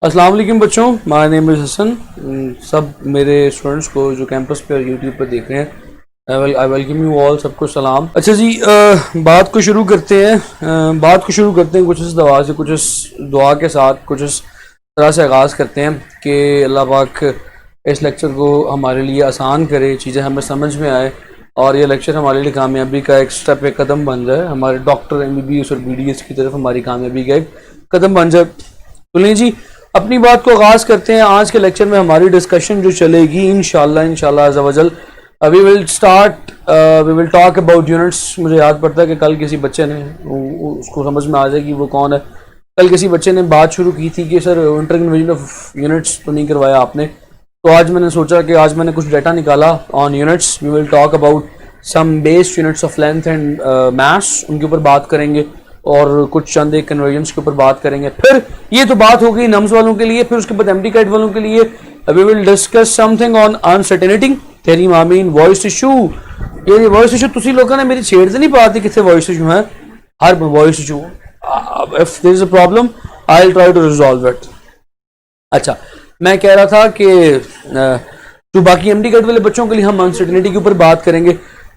अस्सलाम वालेकुम बच्चों, माय नेम इज़ हसन। सब मेरे स्टूडेंट्स को जो कैंपस पे और यूट्यूब पर देख रहे हैं, आई वेलकम यू ऑल। सबको सलाम। अच्छा जी, बात को शुरू करते हैं कुछ इस दवा से, कुछ इस दुआ के साथ, कुछ इस तरह से आगाज़ करते हैं कि अल्लाह पाक इस लेक्चर को हमारे लिए आसान करे, चीज़ें हमें समझ में आए और ये लेक्चर हमारे लिए कामयाबी का एक स्टेप, एक कदम बन जाए, हमारे डॉक्टर MBBS और BDS की तरफ हमारी कामयाबी का एक कदम बन जाए। तो नहीं जी, अपनी बात को आगाज़ करते हैं। आज के लेक्चर में हमारी डिस्कशन जो चलेगी इंशाल्लाह अज़्ज़ा वजल, we will talk about units. मुझे याद पड़ता है कि कल किसी बच्चे ने, उसको समझ में आ जाए कि वो कौन है, कल किसी बच्चे ने बात शुरू की थी कि sir inter conversion of units तो नहीं करवाया आपने। तो आज मैंने सोचा कि आज मैंने कुछ डाटा निकाला on units. We will talk about some based units of length and mass, उनके ऊपर बात करेंगे और कुछ चंद एक कन्वर्जन्स के ऊपर बात करेंगे। फिर ये तो बात हो गई नम्स वालों के लिए, फिर उसके बाद एम्प्टी कैट वालों के लिए we will discuss something on uncertainty, तेरी आमीन, वॉइस इशू। ये वॉइस इशू तुसी लोगों ने मेरी छेड़ नहीं पाती कितने वॉइस इशू है, हर voice issue. If there is a problem I will try to resolve it. अच्छा, मैं कह रहा था कि जो बाकी एम्प्टी कैट वाले बच्चों के लिए हम अनसर्टेनिटी के ऊपर बात करेंगे।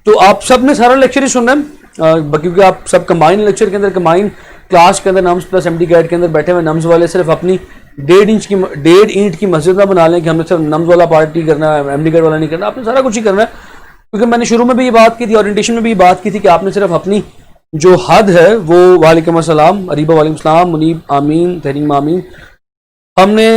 तो आप सब ने सारा लेक्चर ही सुनना है, क्योंकि आप सब कंबाइन लेक्चर के अंदर, कंबाइन क्लास के अंदर नम्स प्लस एम्प्टी कैट के अंदर बैठे हुए नम्स वाले सिर्फ अपनी 1.5 ईंट की मस्जिद ना बना लें कि हमने सिर्फ नम्स वाला पार्ट ही करना है, एम्प्टी कैट वाला नहीं करना। आपने सारा कुछ ही करना है, क्योंकि मैंने शुरू में भी ये बात की थी, ओरिएंटेशन में भी ये बात की थी कि आपने सिर्फ अपनी जो हद है वो, वालेकुम अस्सलाम अरीबा, वालेकुम अस्सलाम मुनीब, आमीन, तहरीम आमीन, हमने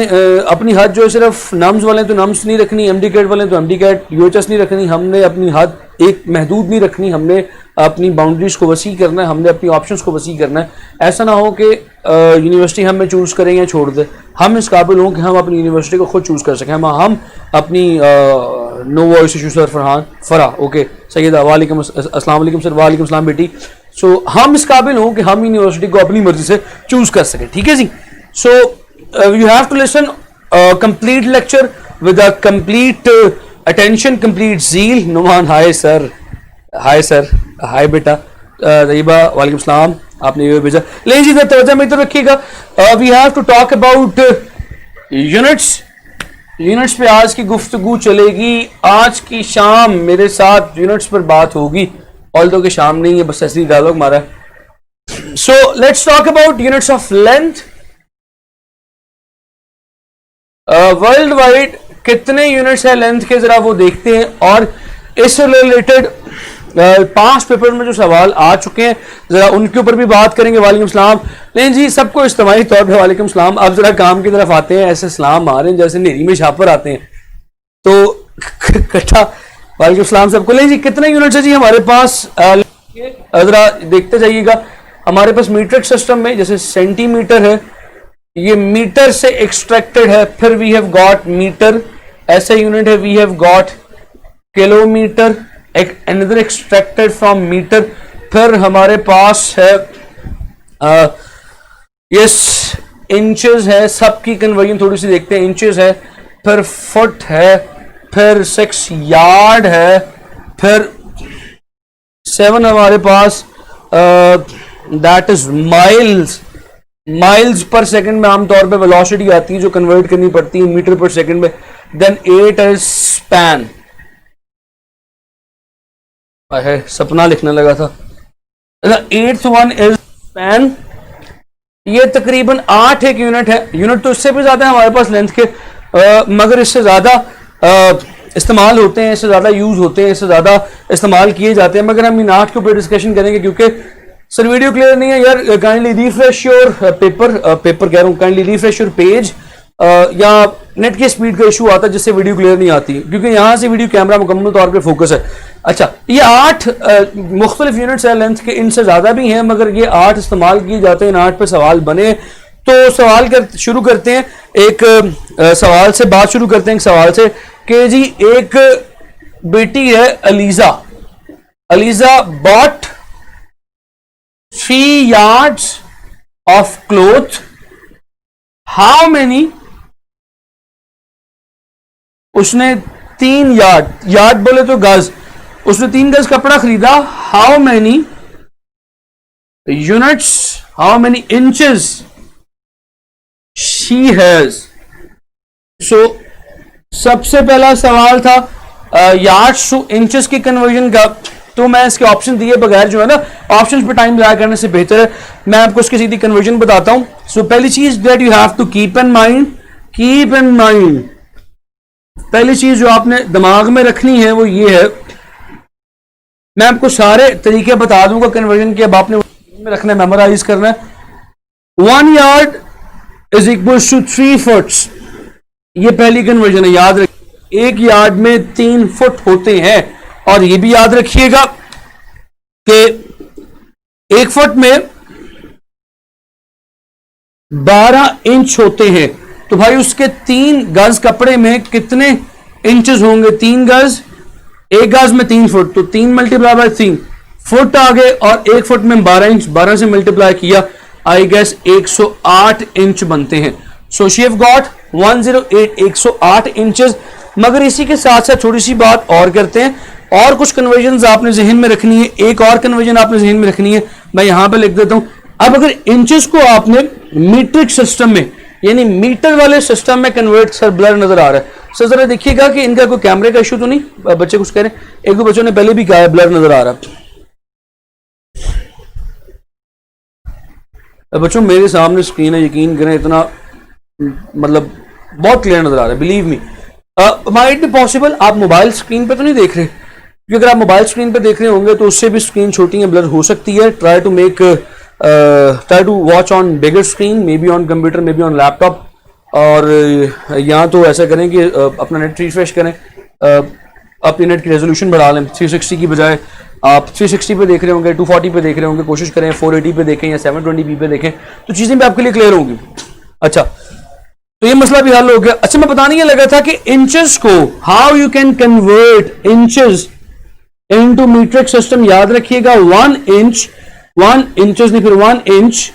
अपनी हद जो है सिर्फ नम्स वाले तो नम्स नहीं रखनी, एम्प्टी कैट वाले तो एम्प्टी कैट, UHS नहीं रखनी। हमने अपनी हद एक महदूद नहीं रखनी, हमने अपनी बाउंड्रीज को वसी करना है, हमने अपनी ऑप्शंस को वसी करना है। ऐसा ना हो कि यूनिवर्सिटी हमें चूज़ करें या छोड़ दे, हम इस काबिल हों कि हम अपनी यूनिवर्सिटी को खुद चूज़ कर सकें। हम अपनी नो वॉइस इशू सर फरा ओके सैयदा, वालेकुम अस्सलाम वालेकुम सर, वालेकुम अस्सलाम बेटी। सो हम इस काबिल हों कि हम यूनिवर्सिटी को अपनी मर्जी से चूज़ कर सकें, ठीक है जी। सो you have to listen complete lecture with a complete attention, complete zeal. Numan, hi sir, hi beta, Taiba वालेकुम सलाम, आपने ये भेजा। ले जी तवज्जो मेरी तरफ रखिएगा। we have to talk about units पे आज की गुफ्तगू चलेगी। आज की शाम मेरे साथ यूनिट्स पर बात होगी, ऑल्दो कि शाम नहीं है, बस ऐसे ही डायलॉग मारा है। सो let's talk about units of length. World wide कितने यूनिट्स है लेंथ के, जरा वो देखते हैं। और इससे रिलेटेड पांच पेपर में जो सवाल आ चुके हैं, जरा उनके ऊपर भी बात करेंगे। वालेकुम सलाम। नहीं जी, सबको इज्तिमाई तौर पे वालेकुम सलाम। अब जरा काम की तरफ आते हैं, ऐसे सलाम आ रहे हैं जैसे नेरी में छापर आते हैं, तो इकट्ठा वालेकुम सलाम सबको। नहीं जी, कितने यूनिट्स है जी हमारे पास, जरा देखते जाइएगा। हमारे पास मीट्रिक सिस्टम में जैसे सेंटीमीटर है, ये मीटर से एक्सट्रैक्टेड है। फिर वी हैव गॉट मीटर, ऐसे यूनिट है। We have got kilometre, another extracted from metre. फिर हमारे पास है यस इंचेस है, सबकी कन्वर्जन थोड़ी सी देखते हैं। इंचेस है, फिर फुट है, फिर 6 यार्ड है, फिर 7 हमारे पास that is miles per second में आमतौर पे वेलोसिटी आती है जो कन्वर्ट करनी पड़ती है मीटर पर सेकंड में। देन 8 इज स्पैन, सपना लिखने लगा था। 8th वन इज स्पैन, ये तकरीबन 8 एक यूनिट है। यूनिट तो इससे भी ज्यादा है हमारे पास लेंथ के, मगर इससे ज्यादा इस्तेमाल होते हैं, इससे ज्यादा यूज होते हैं, इससे ज्यादा इस्तेमाल किए जाते हैं। मगर हम इन 8 के ऊपर डिस्कशन करेंगे क्योंकि सर वीडियो क्लियर नहीं है यार। काइंडली रिफ्रेश योर पेपर कह रहा हूँ, काइंडली रिफ्रेश योर पेज। या नेट की स्पीड का इशू आता है जिससे वीडियो क्लियर नहीं आती, क्योंकि यहाँ से वीडियो कैमरा मुकम्मल तौर पे फोकस है। अच्छा, ये 8 मुख्तलिफ यूनिट्स है लेंथ के, इनसे ज्यादा भी हैं, मगर ये 8 इस्तेमाल किए जाते हैं। इन 8 पे सवाल बने, तो सवाल शुरू करते हैं एक सवाल से, बात शुरू करते हैं एक सवाल से कि जी एक बेटी है ELISA bot 3 yards of cloth. How many? उसने 3 यार्ड बोले तो गज, उसने 3 गज कपड़ा खरीदा। How many units? How many inches she has. So सबसे पहला सवाल था यार्ड्स टू इंचेस की कन्वर्जन का, तो मैं इसके ऑप्शन दिए बगैर जो है ना, ऑप्शंस पे टाइम जाया करने से बेहतर है मैं आपको इसकी सीधी कन्वर्जन बताता हूं। सो पहली चीज that you have to keep in mind, पहली चीज जो आपने दिमाग में रखनी है वो ये है, मैं आपको सारे तरीके बता दूंगा कन्वर्जन के, अब आपने रखना है, मेमोराइज करना है। 1 yard is equal to 3 foots, ये पहली कन्वर्जन है, याद रखिए 1 यार्ड में 3 फुट होते हैं। और ये भी याद रखिएगा कि 1 फुट में 12 इंच होते हैं, तो भाई उसके 3 गज कपड़े में कितने इंचेस होंगे? 3 गज, 1 गज में 3 फुट, तो 3 मल्टीप्लाई बाय 3 फुट आ गए, और 1 फुट में 12 इंच, 12 से मल्टीप्लाई किया, आई गेस 108 इंच बनते हैं। So she have got 108, 108 inches. मगर इसी के साथ साथ थोड़ी सी बात और करते हैं, और कुछ कन्वर्जन आपने जहन में रखनी है, एक और कन्वर्जन आपने जहन में रखनी है, मैं यहां पे लिख देता हूं। अब अगर इंचेस को आपने मीट्रिक सिस्टम में, यानी मीटर वाले सिस्टम में कन्वर्ट, सर ब्लर नजर आ रहा है सर, जरा देखिएगा कि इनका कोई कैमरे का इशू तो नहीं, बच्चे कुछ कह रहे हैं, एक दो बच्चों ने पहले भी कहा है ब्लर नजर आ रहा है। बच्चों मेरे सामने स्क्रीन है, यकीन करें इतना मतलब बहुत क्लियर नजर आ रहा है, believe me. Might be possible आप मोबाइल स्क्रीन पे तो नहीं देख रहे, क्योंकि अगर आप मोबाइल स्क्रीन पे देख रहे होंगे तो उससे भी स्क्रीन छोटी है, ब्लर हो सकती है। Try to watch on bigger screen, maybe on computer, maybe on laptop, और यहाँ तो ऐसा करें कि अपना नेट रिफ्रेश करें, अपनी नेट की रेजोल्यूशन बढ़ा लें, 360 की बजाय आप 360 पे देख रहे होंगे, 240 पे देख रहे होंगे, कोशिश करें 480 पे देखें या 720p पे देखें, तो चीजें भी आपके लिए क्लियर होंगी। अच्छा, तो ये मसला भी हल हो गया। अच्छा, मैं बताने ये लगा था कि इंचेस को, how you can convert inches into metric system. याद रखिएगा 1 इंच, 1 इंचेस नहीं, फिर 1 inch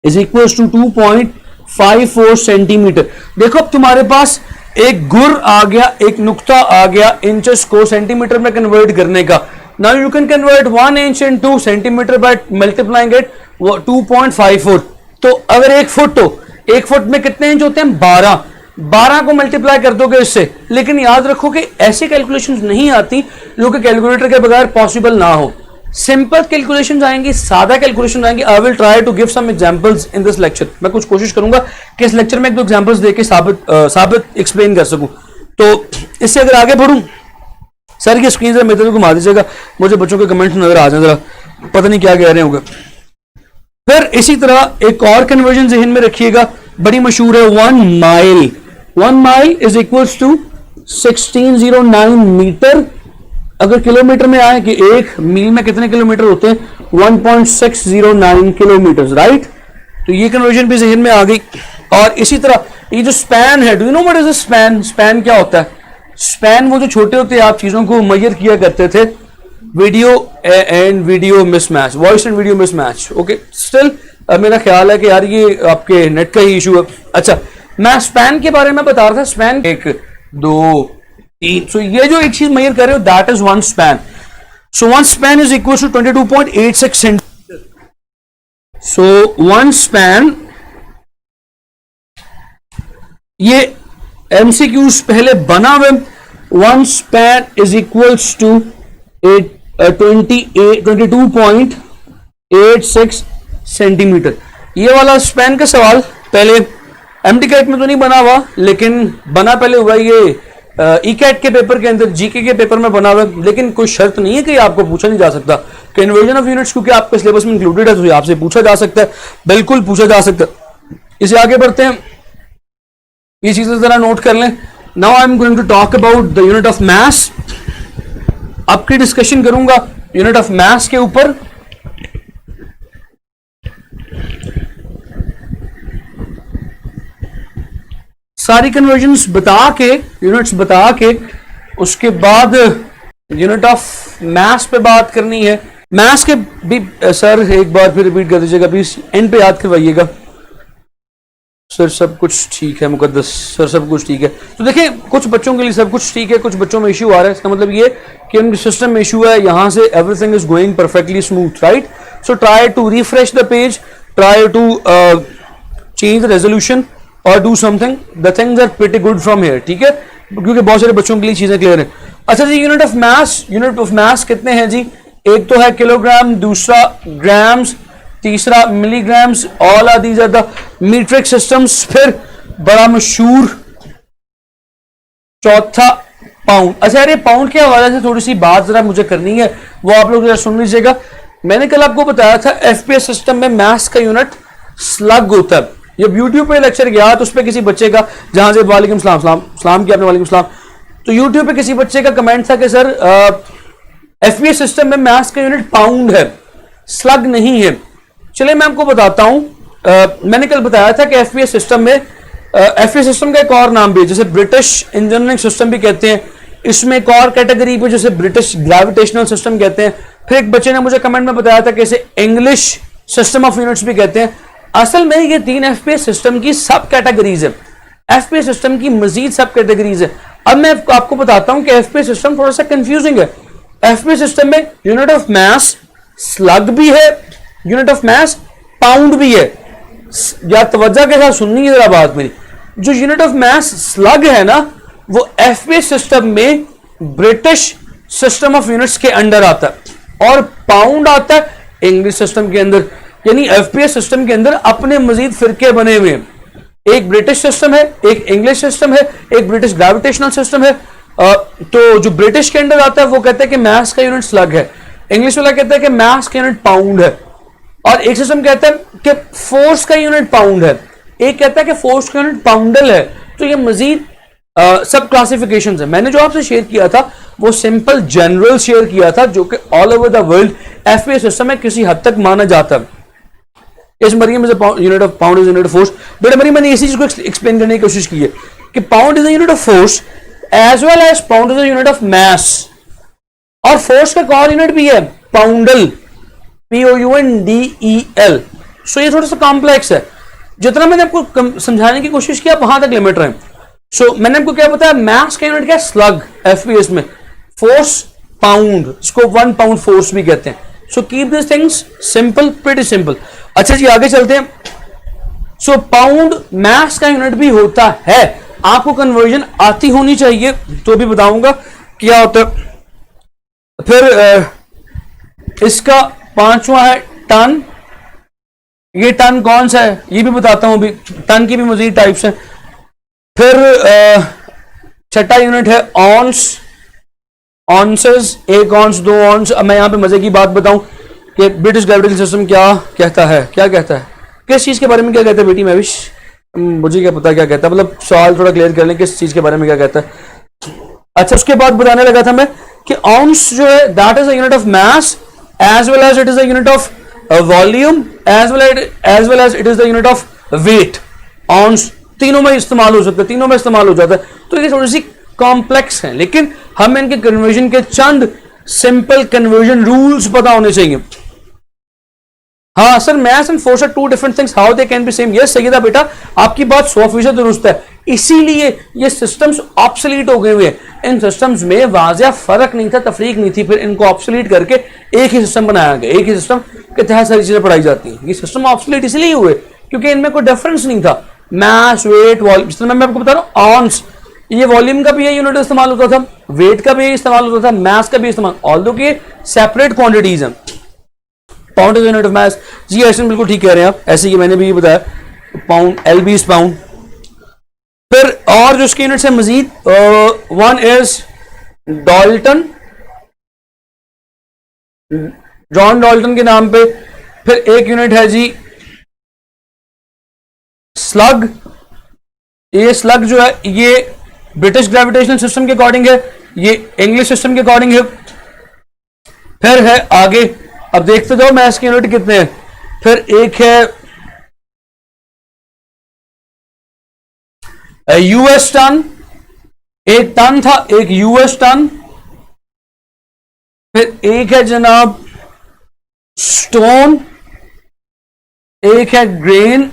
is equal to 2.54 centimetre. देखो अब तुम्हारे पास एक गुर आ गया, एक नुक्ता आ गया इंचेस को सेंटीमीटर में कन्वर्ट करने का। Now you can convert 1 inch into centimetre by multiplying it 2.54। तो अगर 1 फुट हो, 1 फुट में कितने इंच होते हैं? 12 को मल्टीप्लाई कर दोगे इससे। लेकिन याद रखो कि ऐसी कैलकुलेशंस नहीं आती जो कि कैलकुलेटर के बगैर पॉसिबल ना हो। सिंपल कैलकुलेशंस आएंगी, सादा कैलकुलेशन आएंगी। I will try to give some examples in this lecture. मैं कुछ कोशिश करूंगा कि इस लेक्चर में एक दो एग्जांपल्स देके साबित एक्सप्लेन कर सकूं। तो इससे अगर आगे बढ़ूं, सर की स्क्रीन जरा मेरे तरफ घुमा दीजिएगा, मुझे बच्चों के कमेंट नजर आ जाए, जरा पता नहीं क्या कह रहे होंगे। फिर इसी तरह एक और कन्वर्जन जहन में रखिएगा, बड़ी मशहूर है, 1 mile. 1 mile is equal to 1609 metre. अगर किलोमीटर में आए कि 1 मील में कितने किलोमीटर होते हैं? 1.609 किलोमीटर, राइट। तो ये कन्वर्जन भी जहन में आ गई। और इसी तरह ये जो स्पैन है, do you know what is a span? Span क्या होता है? स्पैन वो जो छोटे होते हैं, आप चीजों को मेजर किया करते थे, video and video mismatch, voice and video mismatch. Okay, still मेरा ख्याल है कि यार ये आपके नेट का ही इशू है। अच्छा, मैं स्पैन के बारे में बता रहा था, स्पैन 1 2 3, सो ये जो एक चीज मेजर कर रहे हो, that is 1 span. So 1 span is equal to 22.86 centimetre. So 1 span, ये एमसीक्यूज पहले बना हुए, 1 span is equal to 22.86 centimetre. ये वाला स्पैन का सवाल पहले एमटी कैट में तो नहीं बना हुआ, लेकिन बना पहले हुआ ये ई कैट के पेपर के अंदर, जीके के पेपर में बना हुआ। लेकिन कोई शर्त नहीं है कि आपको पूछा नहीं जा सकता। कन्वर्जन ऑफ यूनिट्स क्योंकि आपके सिलेबस में इंक्लूडेड है, तो आपसे पूछा जा सकता है, बिल्कुल पूछा जा सकता है। इसे आगे बढ़ते हैं, ये चीजें जरा नोट कर लें। Now I am going to talk about the unit of mass. आपकी डिस्कशन करूंगा यूनिट ऑफ मास के ऊपर। सारी कन्वर्जन्स बता के, यूनिट्स बता के, उसके बाद यूनिट ऑफ मास पे बात करनी है। मास के भी सर एक बार फिर रिपीट कर दीजिएगा प्लीज, एंड पे याद करवाइएगा। सर सब कुछ ठीक है मुकद्दस, सर सब कुछ ठीक है। तो देखिए, कुछ बच्चों के लिए सब कुछ ठीक है, कुछ बच्चों में इशू आ रहा है। इसका मतलब ये कि उनके सिस्टम में इशू है, यहां से everything is going perfectly smooth, right. So try to refresh the page, try to change the resolution, और do something, the things are pretty good from here, ठीक है, क्योंकि बहुत सारे बच्चों के लिए चीजें क्लियर है। अच्छा जी, यूनिट ऑफ मास कितने हैं जी? एक तो है किलोग्राम, दूसरा ग्राम्स, तीसरा milligrams, all are these are the metric systems. फिर बड़ा मशहूर चौथा पाउंड। अच्छा यार, ये पाउंड के हवाले से थोड़ी सी बात जरा मुझे करनी है, वो आप लोग जरा सुन लीजिएगा। मैंने कल आपको बताया था एफपीएस सिस्टम में मास का यूनिट स्लग होता है। जब यूट्यूब पे लेक्चर गया तो उस पर किसी बच्चे का, जहां से वालेकुम सलाम सलाम किया आपने, वालेकुम सलाम, तो यूट्यूब पे किसी बच्चे का कमेंट था कि सर एफपीएस सिस्टम में मास का यूनिट पाउंड है, स्लग नहीं है। चलिए मैं आपको बताता हूं। मैंने कल बताया था कि एफपीएस सिस्टम में एफपीएस सिस्टम का एक और नाम भी है, जैसे ब्रिटिश इंजीनियरिंग सिस्टम भी कहते हैं। इसमें एक और कैटेगरी पे जैसे ब्रिटिश ग्रेविटेशनल सिस्टम कहते हैं। फिर एक बच्चे ने मुझे कमेंट में बताया था कि इसे इंग्लिश सिस्टम ऑफ यूनिट्स भी कहते हैं। असल में ये 3 एफपीएस सिस्टम की सब कैटेगरीज है, एफपीएस सिस्टम की मजीद सब कैटेगरीज है। अब मैं आपको बताता हूं कि एफपीएस सिस्टम थोड़ा सा कंफ्यूजिंग है। एफपीएस सिस्टम में यूनिट ऑफ मास स्लग भी है, यूनिट ऑफ मास पाउंड भी है। या तवज्जो के साथ सुननी है जरा बात मेरी। जो यूनिट ऑफ मास स्लग है ना, वो एफपीएस सिस्टम में ब्रिटिश सिस्टम ऑफ यूनिट्स के अंडर आता है, और पाउंड आता है इंग्लिश सिस्टम के अंदर। यानी एफपीएस सिस्टम के अंदर अपने मजीद फिरके बने हुए हैं। एक ब्रिटिश सिस्टम है, एक इंग्लिश सिस्टम है, एक ब्रिटिश ग्रेविटेशनल सिस्टम है। तो जो ब्रिटिश के अंदर आता है वो कहते हैं कि मास का यूनिट स्लग है, इंग्लिश वाला कहता है कि मास का यूनिट पाउंड है, और एक सिस्टम कहता है कि फोर्स का यूनिट पाउंड है, एक कहता है कि फोर्स का यूनिट पाउंडल है। तो ये मजीद सब क्लासिफिकेशंस है। मैंने जो आपसे शेयर किया था वो सिंपल जनरल शेयर किया था, जो कि all over the world FPS system में किसी हद तक माना जाता है। इस Maryam unit of pound is unit of force. बेटा मरीम, मैंने इसी चीज को एक्सप्लेन करने की कोशिश की है कि pound is a unit of force as well as pound is a unit of mass. और फोर्स का कौन यूनिट भी है? पाउंडल, POUNDEL। सो ये थोड़ा सा कॉम्प्लेक्स है। जितना मैंने आपको समझाने की कोशिश किया वहां तक लिमिट रहे। सो मैंने आपको क्या बताया, मास का यूनिट क्या? स्लग एफपीएस में, फोर्स पाउंड, इसको 1 पाउंड फोर्स भी कहते हैं। So keep this things simple, pretty simple. अच्छा जी, आगे चलते हैं। सो पाउंड मास का यूनिट भी होता है। आपको कन्वर्जन आती होनी चाहिए, तो भी बताऊंगा क्या होता है। फिर इसका 5वां है टन। ये टन कौन सा है ये भी बताता हूं। अभी टन की भी मजीद टाइप्स हैं। फिर 6ठा यूनिट है ऑन्स, ऑन्सेस, 1 ऑन्स, 2 ऑन्स। अब मैं यहां पे मजे की बात बताऊं कि ब्रिटिश ग्रेविटेशनल सिस्टम क्या कहता है, क्या कहता है, किस चीज के बारे में क्या कहता है बेटी महविश? मुझे क्या पता क्या कहता है, मतलब सवाल थोड़ा क्लियर कर लें किस चीज के बारे में क्या कहता है। अच्छा, उसके बाद बताने लगा था मैं कि ऑन्स जो है that is a unit of mass as well as it is a unit of volume as well as it is the unit of weight. Ounce तीनों में इस्तेमाल हो सकता है, तीनों में इस्तेमाल हो जाता है। तो ये थोड़ी सी कॉम्प्लेक्स है, लेकिन हमें इनके कन्वर्जन के चंद सिंपल कन्वर्जन रूल्स पता होने चाहिए। हाँ sir, maths and force are 2 different things, how they can be same. Yes सही था बेटा, आपकी बात 100% दुरुस्त है। इसीलिए ये सिस्टम्स ऑब्सोलीट हो गए हुए हैं। इन सिस्टम्स में वाज़िया फर्क नहीं था, तफरीक नहीं थी, फिर इनको ऑब्सोलीट करके एक ही सिस्टम बनाया गया। एक ही सिस्टम के तहत सारी चीजें पढ़ाई जाती हैं। ये सिस्टम ऑब्सोलीट इसलिए हुए क्योंकि इनमें कोई डिफरेंस नहीं था। मास, वेट, वॉल्यूम, जिस तरह मैं आपको बता रहा हूँ ऑन्स, ये वॉल्यूम का भी ये यूनिट इस्तेमाल होता था, वेट का भी इस्तेमाल होता था, मास का भी इस्तेमाल, ऑल्दो कि सेपरेट क्वांटिटीज हैं। Pound is unit of mass. जी ऐसे बिल्कुल ठीक कह रहे हैं आप, ऐसे ही मैंने भी बताया। Pound, LB is pound. फिर और जो इसके यूनिट्स है मजीद, 1 इज डॉल्टन, जॉन डॉल्टन के नाम पे। फिर एक यूनिट है जी स्लग। ये स्लग जो है ये ब्रिटिश ग्रेविटेशनल सिस्टम के अकॉर्डिंग है, ये इंग्लिश सिस्टम के अकॉर्डिंग है। फिर है आगे, अब देखते जाओ मैथ्स के यूनिट कितने हैं। फिर एक है US टन, एक टन था, एक US टन। फिर एक है जनाब स्टोन, एक है ग्रेन।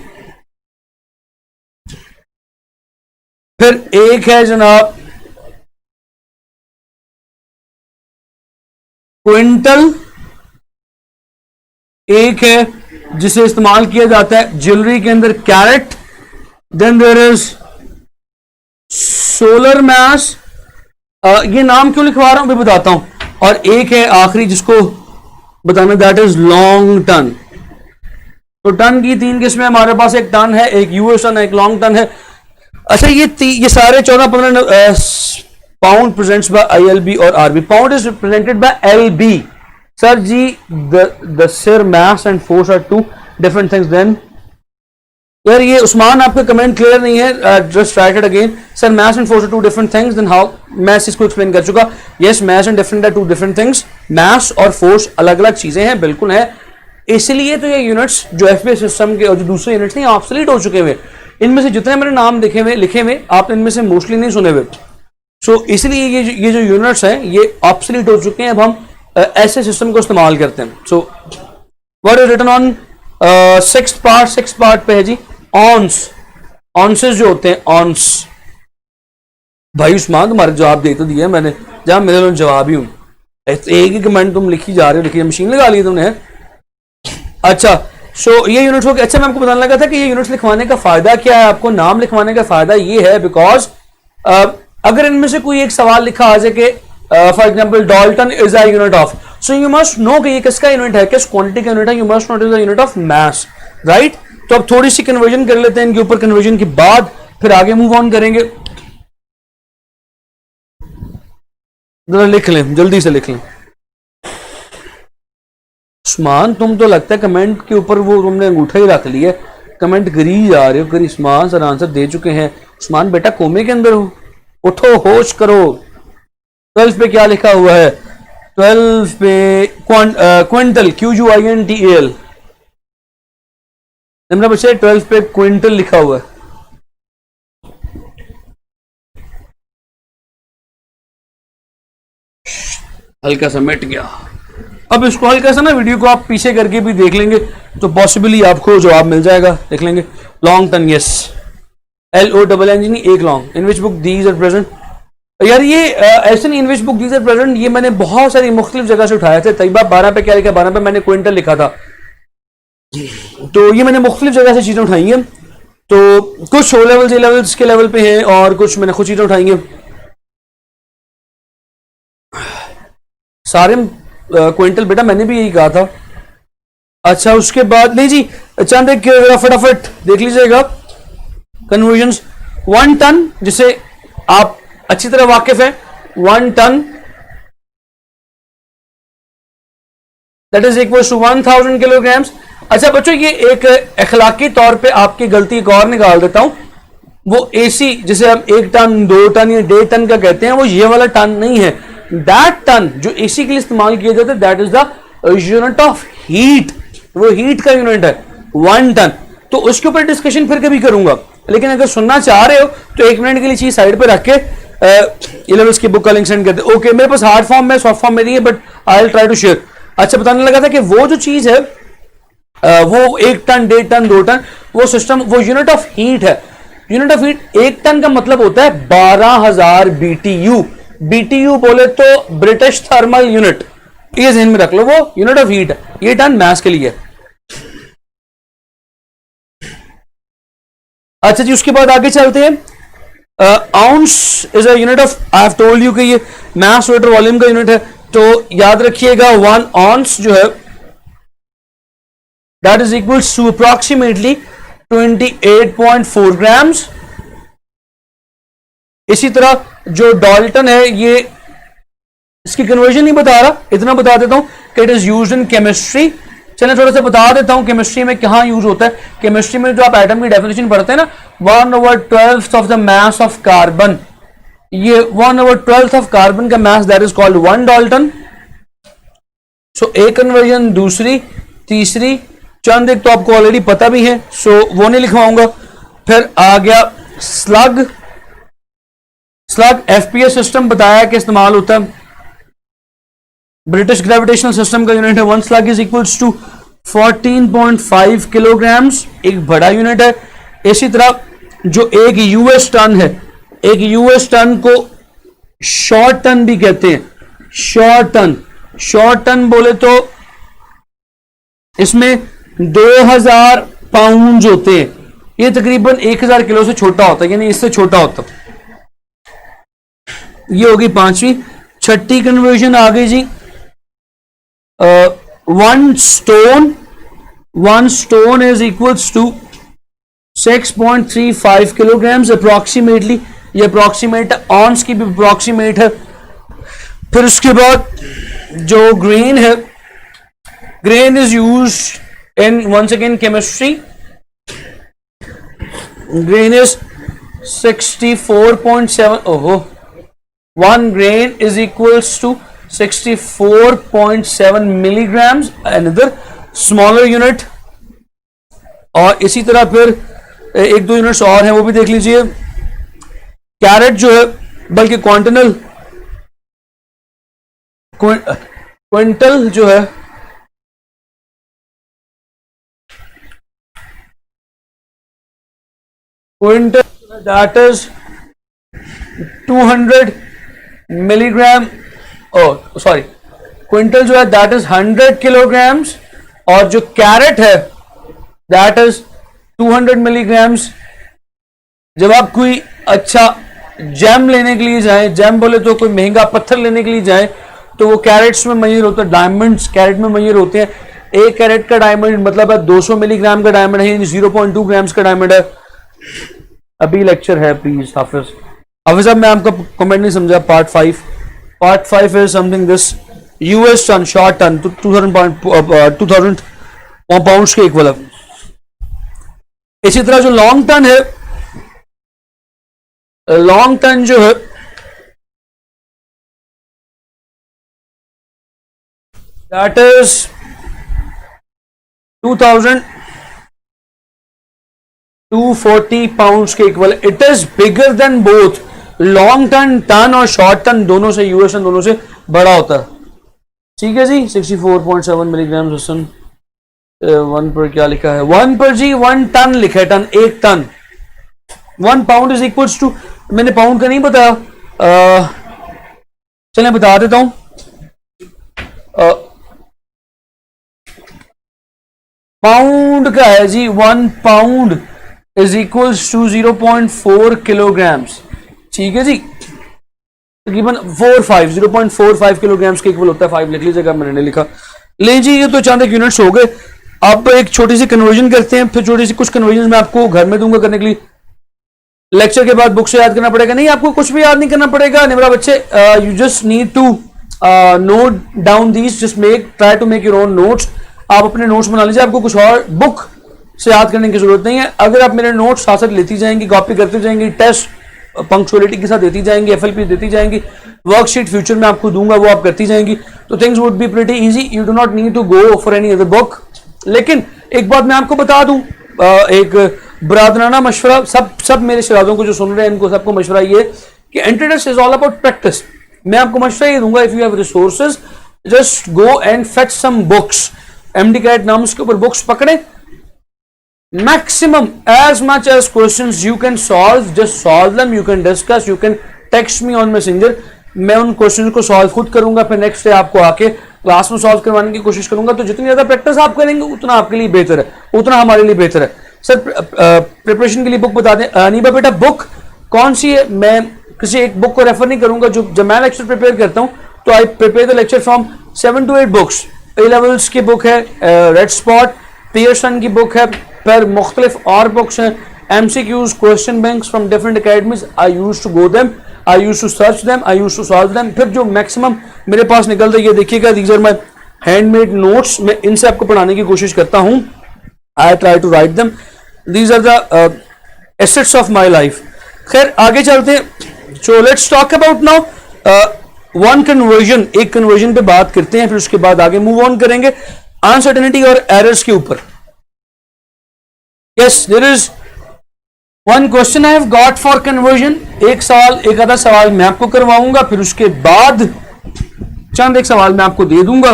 फिर एक है जनाब क्विंटल। एक है जिसे इस्तेमाल किया जाता है ज्वेलरी के अंदर, carat. Then there is solar mass, ये नाम क्यों लिखवा रहा हूं भी बताता हूं, और एक है आखिरी जिसको बताना, दैट इज लॉन्ग टन। तो टन की तीन किस्में हमारे पास, एक टन है, एक यूएस टन है, एक लॉन्ग टन है। अच्छा ये सारे 14-15 पाउंड प्रेजेंट्स बाय आईएलबी और RB. Pound is represented by LB. Sir ji the sir mass and force are two different things. Then यार ये उस्मान आपका कमेंट क्लियर नहीं है, just write it again. Sir maths and force are two different things, then how? मैं इसको explain कर चुका। Yes, maths and different are two different things. Maths और फोर्स अलग अलग चीजें हैं, बिल्कुल है। इसलिए तो ये यूनिट्स जो एफपीएस सिस्टम के और जो दूसरे यूनिट्स नहीं ऑब्सोलीट हो चुके हुए, इनमें से जितने मैंने नाम लिखे हुए आपने इनमें से मोस्टली नहीं सुने हुए। सो इसलिए ये जो यूनिट्स हैं ये ऑब्सोलीट हो चुके हैं। अब हम ऐसे सिस्टम को इस्तेमाल करते हैं। So what is written on sixth part पे है जी ऑन्स। ऑन्सेस जो होते हैं, ऑन्स। भाई उस्मान तुम्हारे जवाब दे तो दिया मैंने, जहां मेरे लोग जवाब ही हूं, एक ही कमेंट तुम लिखी जा रहे हो, लिखी मशीन लगा ली तुमने। अच्छा सो ये यूनिट्स हो गए। अच्छा मैं आपको बताने लगा था कि ये यूनिट्स लिखवाने का फायदा क्या है, आपको नाम लिखवाने का फायदा ये है बिकॉज अगर इनमें से कोई एक सवाल लिखा आ जाए कि for example Dalton is a unit of, so you must know कि ये किसका यूनिट है, किस क्वांटिटी का यूनिट है। You must know it is a unit of mass, right. तो अब थोड़ी सी कन्वर्जन कर लेते हैं इनके ऊपर, कन्वर्जन के बाद फिर आगे मूव ऑन करेंगे। जरा लिख लें, जल्दी से लिख लें। उस्मान तुम तो लगता है कमेंट के ऊपर वो तुमने अंगूठा ही रख लिया, कमेंट करी जा रहे हो। करी उस्मान सर आंसर दे चुके हैं। उस्मान बेटा कोमे के अंदर हो, उठो होश करो। 12 पे क्या लिखा हुआ है? 12 पे क्विंटल, QUINTAL। मेरा बच्चे 12 पे क्विंटल लिखा हुआ है। हल्का सा मिट गया। अब इसको हल्का सा ना वीडियो को आप पीछे करके भी देख लेंगे तो पॉसिबली आपको जवाब मिल जाएगा। देख लेंगे। लॉन्ग टन, यस, LONG, एक long. In which book these are present. यार ये ऐसे नहीं, in which book these are present, ये मैंने बहुत सारी मुख्तलिफ जगह से उठाए थे। तैयबा 12 पे क्या लिखा? 12 पे मैंने क्विंटल लिखा था। तो ये मैंने मुख्तलिफ जगह से चीजें उठाई हैं। तो कुछ O लेवल्स, A लेवल्स के लेवल पे हैं और कुछ मैंने खुद चीजें उठाई हैं। सारे क्विंटल बेटा मैंने भी यही कहा था। अच्छा उसके बाद नहीं जी, चंद एक फटाफट देख लीजिएगा कन्वर्जन। 1 टन जिसे आप अच्छी तरह वाकिफ है, 1 ton that is equal to 1000 kilograms. अच्छा बच्चों ये एक अखलाकी तौर पे आपकी गलती एक और निकाल देता हूं। वो एसी जिसे हम 1 टन 2 टन या 1.5 टन का कहते हैं, वो ये वाला टन नहीं है। दैट टन जो एसी के लिए इस्तेमाल किया जाता है, that is the unit of heat. वो हीट का यूनिट है 1 टन। तो उसके ऊपर डिस्कशन फिर कभी करूंगा, लेकिन अगर सुनना चाह रहे हो तो 1 मिनट के लिए चीज साइड पे रख के 11 की बुक का लिंक सेंड कर दे। ओके मेरे पास हार्ड फॉर्म में, सॉफ्ट फॉर्म में नहीं है, but I will try to share. अच्छा बताने लगा था कि वो जो चीज है वो 1 टन 1.5 टन 2 टन वो सिस्टम, वो यूनिट ऑफ हीट है। यूनिट ऑफ हीट 1 टन का मतलब होता है 12,000 BTU। BTU बोले तो ब्रिटिश थर्मल यूनिट, ये ज़हन में रख लो, वो यूनिट ऑफ हीट है। ये टन मास के लिए। अच्छा जी उसके बाद आगे चलते हैं। Ounce is a unit of, I have told you कि ये मास वेटर वॉल्यूम का यूनिट है। तो याद रखिएगा 1 आउंस जो है that is equal to approximately 28.4 grams. इसी तरह जो डाल्टन है, ये इसकी कन्वर्जन नहीं बता रहा, इतना बता देता हूं कि it is used in chemistry. चलिए थोड़ा सा बता देता हूं केमिस्ट्री में कहां यूज होता है। केमिस्ट्री में जो आप एटम की डेफिनेशन पढ़ते हैं ना, 1/12 of the mass of carbon, ये 1/12 ऑफ कार्बन का mass that is called 1 Dalton. So एक कन्वर्जन, दूसरी, तीसरी, चंद एक तो आपको ऑलरेडी पता भी है, सो वो नहीं लिखवाऊंगा। फिर आ गया स्लग। स्लग एफपीएस सिस्टम बताया कि इस्तेमाल होता है, ब्रिटिश ग्रेविटेशनल सिस्टम का यूनिट है। 1 slug is equals to 14.5 kilograms, एक बड़ा यूनिट है। इसी तरह जो एक यूएस टन है, एक यूएस टन को शॉर्ट टन भी कहते हैं। शॉर्ट टन, शॉर्ट टन बोले तो इसमें 2000 पाउंड होते हैं। ये तकरीबन 1000 किलो से छोटा होता है, यानी इससे छोटा होता। ये होगी पांचवी। छठी कन्वर्जन आ गई जी, one stone is equals to 6.35 kilograms approximately. ये अप्रोक्सीमेट ऑन्स की भी अप्रोक्सीमेट है। फिर उसके बाद जो ग्रेन है, grain is use in once again chemistry. Grain is 64.7, ओहो, 1 grain is equals to 64.7 milligrams, another smaller unit। और इसी तरह फिर एक दो यूनिट्स और हैं, वो भी देख लीजिए। कैरेट जो है, बल्कि क्विंटल जो है, quintal that is 200 milligram, sorry, quintal जो है दैट इज 100 किलोग्राम्स, और जो कैरेट है दैट इज 200 मिलीग्राम्स। जब आप कोई अच्छा जेम लेने के लिए जाएं, जेम बोले तो कोई महंगा पत्थर लेने के लिए जाएं, तो वो कैरेट्स में मेजर होता है, डायमंड्स कैरेट में मेजर होते हैं। एक कैरेट का डायमंड मतलब है 200 मिलीग्राम का डायमंड है, 0.2 ग्राम्स का डायमंड है। अभी लेक्चर है, प्लीज हाफिज साहब, मैं आपका कमेंट नहीं समझा। Part 5 is something this, US ton, short ton 2000 pounds के इक्वल है। इसी तरह जो लॉन्ग टन है, लॉन्ग टन जो है दैट इज 2240 पाउंड्स के equal. It is bigger than both long ton और शॉर्ट टन, दोनों से, यूएस टन दोनों से बड़ा होता है। ठीक है जी। 64.7 मिलीग्राम। वन पर क्या लिखा है? वन पर जी 1 टन लिखा है, ton, 1 ton. 1 pound is equals to, मैंने पाउंड का नहीं बताया, चलें बता देता हूं। पाउंड का है जी, 1 pound is equals to 0.4 kilograms. ठीक है जी, तकरीबन 0.45 किलोग्राम्स के इक्वल होता है। 5 लिख लीजिएगा, मैंने नहीं लिखा। ले जी, ये तो चंद एक यूनिट्स हो गए। अब एक छोटी सी कन्वर्जन करते हैं, फिर छोटी सी कुछ कन्वर्जन मैं आपको घर में दूंगा करने के लिए। लेक्चर के बाद बुक से याद करना पड़ेगा? नहीं, आपको कुछ भी याद नहीं करना पड़ेगा निमरा बच्चे। You just need to note down these, just try to make your own notes. आप अपने नोट्स बना लीजिए, आपको कुछ और बुक से याद करने की जरूरत नहीं है। अगर आप मेरे नोट्स साथ साथ लेती जाएंगी, कॉपी करती जाएंगी, टेस्ट पंक्चुअलिटी के साथ देती जाएंगी, एफएलपी देती जाएंगी, वर्कशीट फ्यूचर में आपको दूंगा, वो आप करती जाएंगी, तो things would be pretty easy. You do not need to go for any other book. लेकिन एक बात मैं आपको बता दूं, एक बरादराना मशवरा, सब मेरे शराजों को जो सुन रहे हैं इनको सबको मशवरा ये कि entrance is all about practice. मैं आपको मशवरा ये दूंगा, if you have resources just go and fetch some books. MDCAT नाम के ऊपर बुक्स पकड़े, maximum as much as questions you can solve, just solve them, you can discuss, you can text me on messenger। मैं उन question को solve खुद करूंगा, फिर नेक्स्ट डे आपको आके क्लास में सॉल्व करवाने की कोशिश करूंगा। तो जितनी ज्यादा प्रैक्टिस आप करेंगे उतना आपके लिए बेहतर है, उतना हमारे लिए बेहतर है। सर प्रिपरेशन के लिए बुक बता दें। अनीबा बेटा, बुक कौन सी है? मैं किसी एक बुक को रेफर नहीं करूंगा। जब मैं लेक्चर प्रिपेयर करता हूं तो I prepare the lecture from 7 to 8 books. A levels की बुक है, रेड स्पॉट, पियर्सन की बुक है, पर मुख्तलिफ और बुक्स हैं, MCQs, question banks from different academies. I use to go them, I use to search them, I use to solve them. फिर जो मैक्सिमम मेरे पास निकलता है, ये देखिएगा, these are my handmade notes. मैं इनसे आपको पढ़ाने की कोशिश करता हूं। I try to write them, these are the assets of my life. खैर आगे चलते हैं। So let's talk about now one conversion. एक कन्वर्जन पे बात करते हैं, फिर उसके बाद आगे मूव ऑन करेंगे अनसर्टेनिटी और एरर्स के ऊपर। Yes, there is one question I have got for conversion। एक सवाल, एक आधा सवाल मैं आपको करवाऊंगा, फिर उसके बाद चंद एक सवाल मैं आपको दे दूंगा।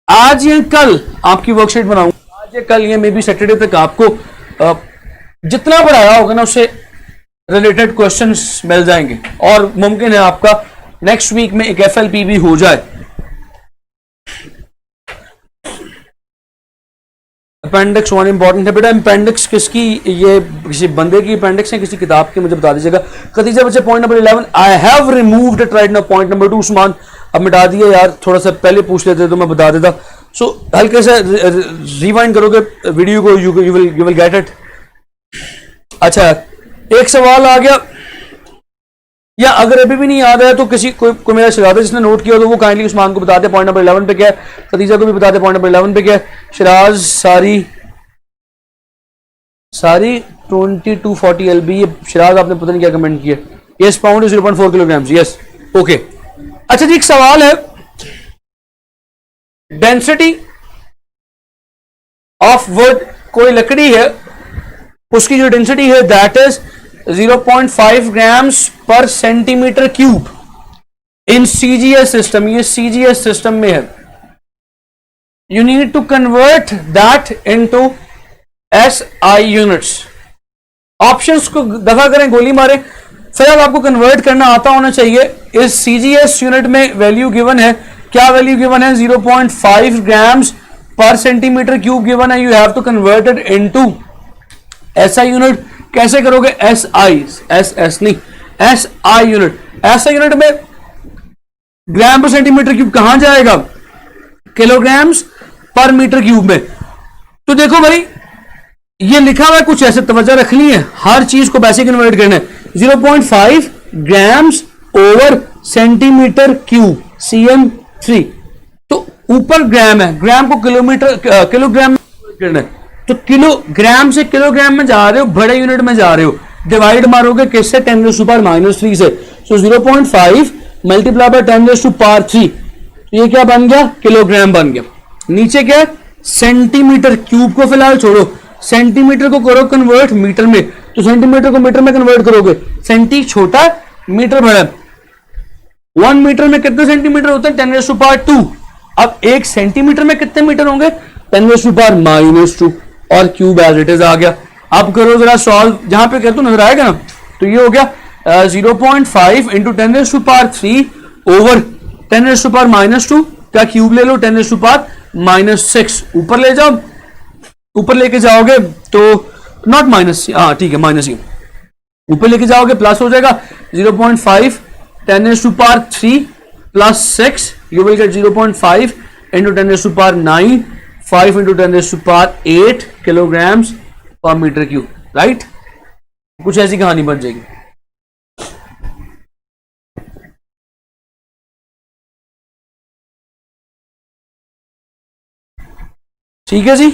आज या कल आपकी वर्कशीट बनाऊंगा, आज या कल, ये मे बी सैटरडे तक आपको जितना पढ़ाया होगा ना उससे रिलेटेड क्वेश्चंस मिल जाएंगे, और मुमकिन है आपका नेक्स्ट वीक में एक FLP भी हो जाए। अपेंडिक्स 1 इंपॉर्टेंट है बेटा। अपेंडिक्स किसकी, ये किसी बंदे की अपेंडिक्स है किसी किताब की, मुझे बता दीजिएगा। खदीजा बच्चे point number 11, I have removed it right now. Point number 2 Usman, अब मिटा दिया यार, थोड़ा सा पहले पूछ लेते तो मैं बता देता। सो हल्के से रिवाइंड करोगे वीडियो को, यू विल गेट इट। अच्छा, एक सवाल आ गया, या अगर अभी भी नहीं याद है तो किसी को मेरा शरारत जिसने नोट किया तो वो काइंडली उस्मान को बता दे पॉइंट नंबर 11 पे क्या है, खदीजा को भी बता दे पॉइंट नंबर 11 पे क्या है। शिराज सारी 2240 LB, ये शिराज आपने पता नहीं क्या कमेंट किया। Yes, pound 0.4 kilogram. Yes, okay. अच्छा जी, एक सवाल है, डेंसिटी ऑफ वुड, कोई लकड़ी है उसकी जो डेंसिटी है दैट इज 0.5 ग्राम्स पर centimetre cube in CGS system, ये सीजीएस सिस्टम में है। You need to convert that into SI units. Options को दफा करें, गोली मारे, फिर अब आपको कन्वर्ट करना आता होना चाहिए। इस सीजीएस यूनिट में वैल्यू गिवन है, क्या वैल्यू गिवन है, 0.5 ग्राम्स पर सेंटीमीटर क्यूब गिवन है। You have to convert it into SI unit. कैसे करोगे, एस एस नहीं, S I unit. SI unit में ग्राम पर सेंटीमीटर क्यूब कहां जाएगा, किलोग्राम्स पर मीटर क्यूब में। तो देखो भाई, ये लिखा हुआ है कुछ ऐसे, तवज्जो रखनी है, हर चीज को वैसे कन्वर्ट करना है। 0.5 grams over centimetre cube CM3, तो ऊपर ग्राम है, ग्राम को किलोग्राम में करना है, तो किलोग्राम से किलोग्राम में जा रहे हो, बड़े यूनिट में जा रहे हो, डिवाइड मारोगे किससे, 10⁻³ से। सो 0.5 मल्टीप्लाई बाय 10⁻³ तो ये क्या बन गया, किलोग्राम बन गया। नीचे क्या है, सेंटीमीटर, क्यूब को फिलहाल छोड़ो, सेंटीमीटर को करो कन्वर्ट मीटर में, तो सेंटीमीटर को मीटर में कन्वर्ट करोगे, सेंटी छोटा मीटर बड़ा। 1 मीटर में कितने सेंटीमीटर होते हैं, 10⁻²। अब 1 सेंटीमीटर में कितने मीटर होंगे, 10⁻², और क्यूब एज इट इज आ गया। अब करो जरा सॉल्व, जहां पे कहते नजर आएगा ना, तो ये हो गया 0.5 इंटू 10⁻³ ओवर 10⁻², क्या क्यूब ले लो, 10⁻⁻6 ऊपर ले जाओ, ऊपर लेके जाओगे तो नॉट माइनस, हाँ ठीक है, माइनस ही ऊपर लेके जाओगे प्लस हो जाएगा। 0.5 10⁻³ plus 6, you will get 0.5 into 10⁻⁹, 5 into 10⁸ kilograms पर मीटर क्यूब, राइट। कुछ ऐसी कहानी बन जाएगी। ठीक है जी,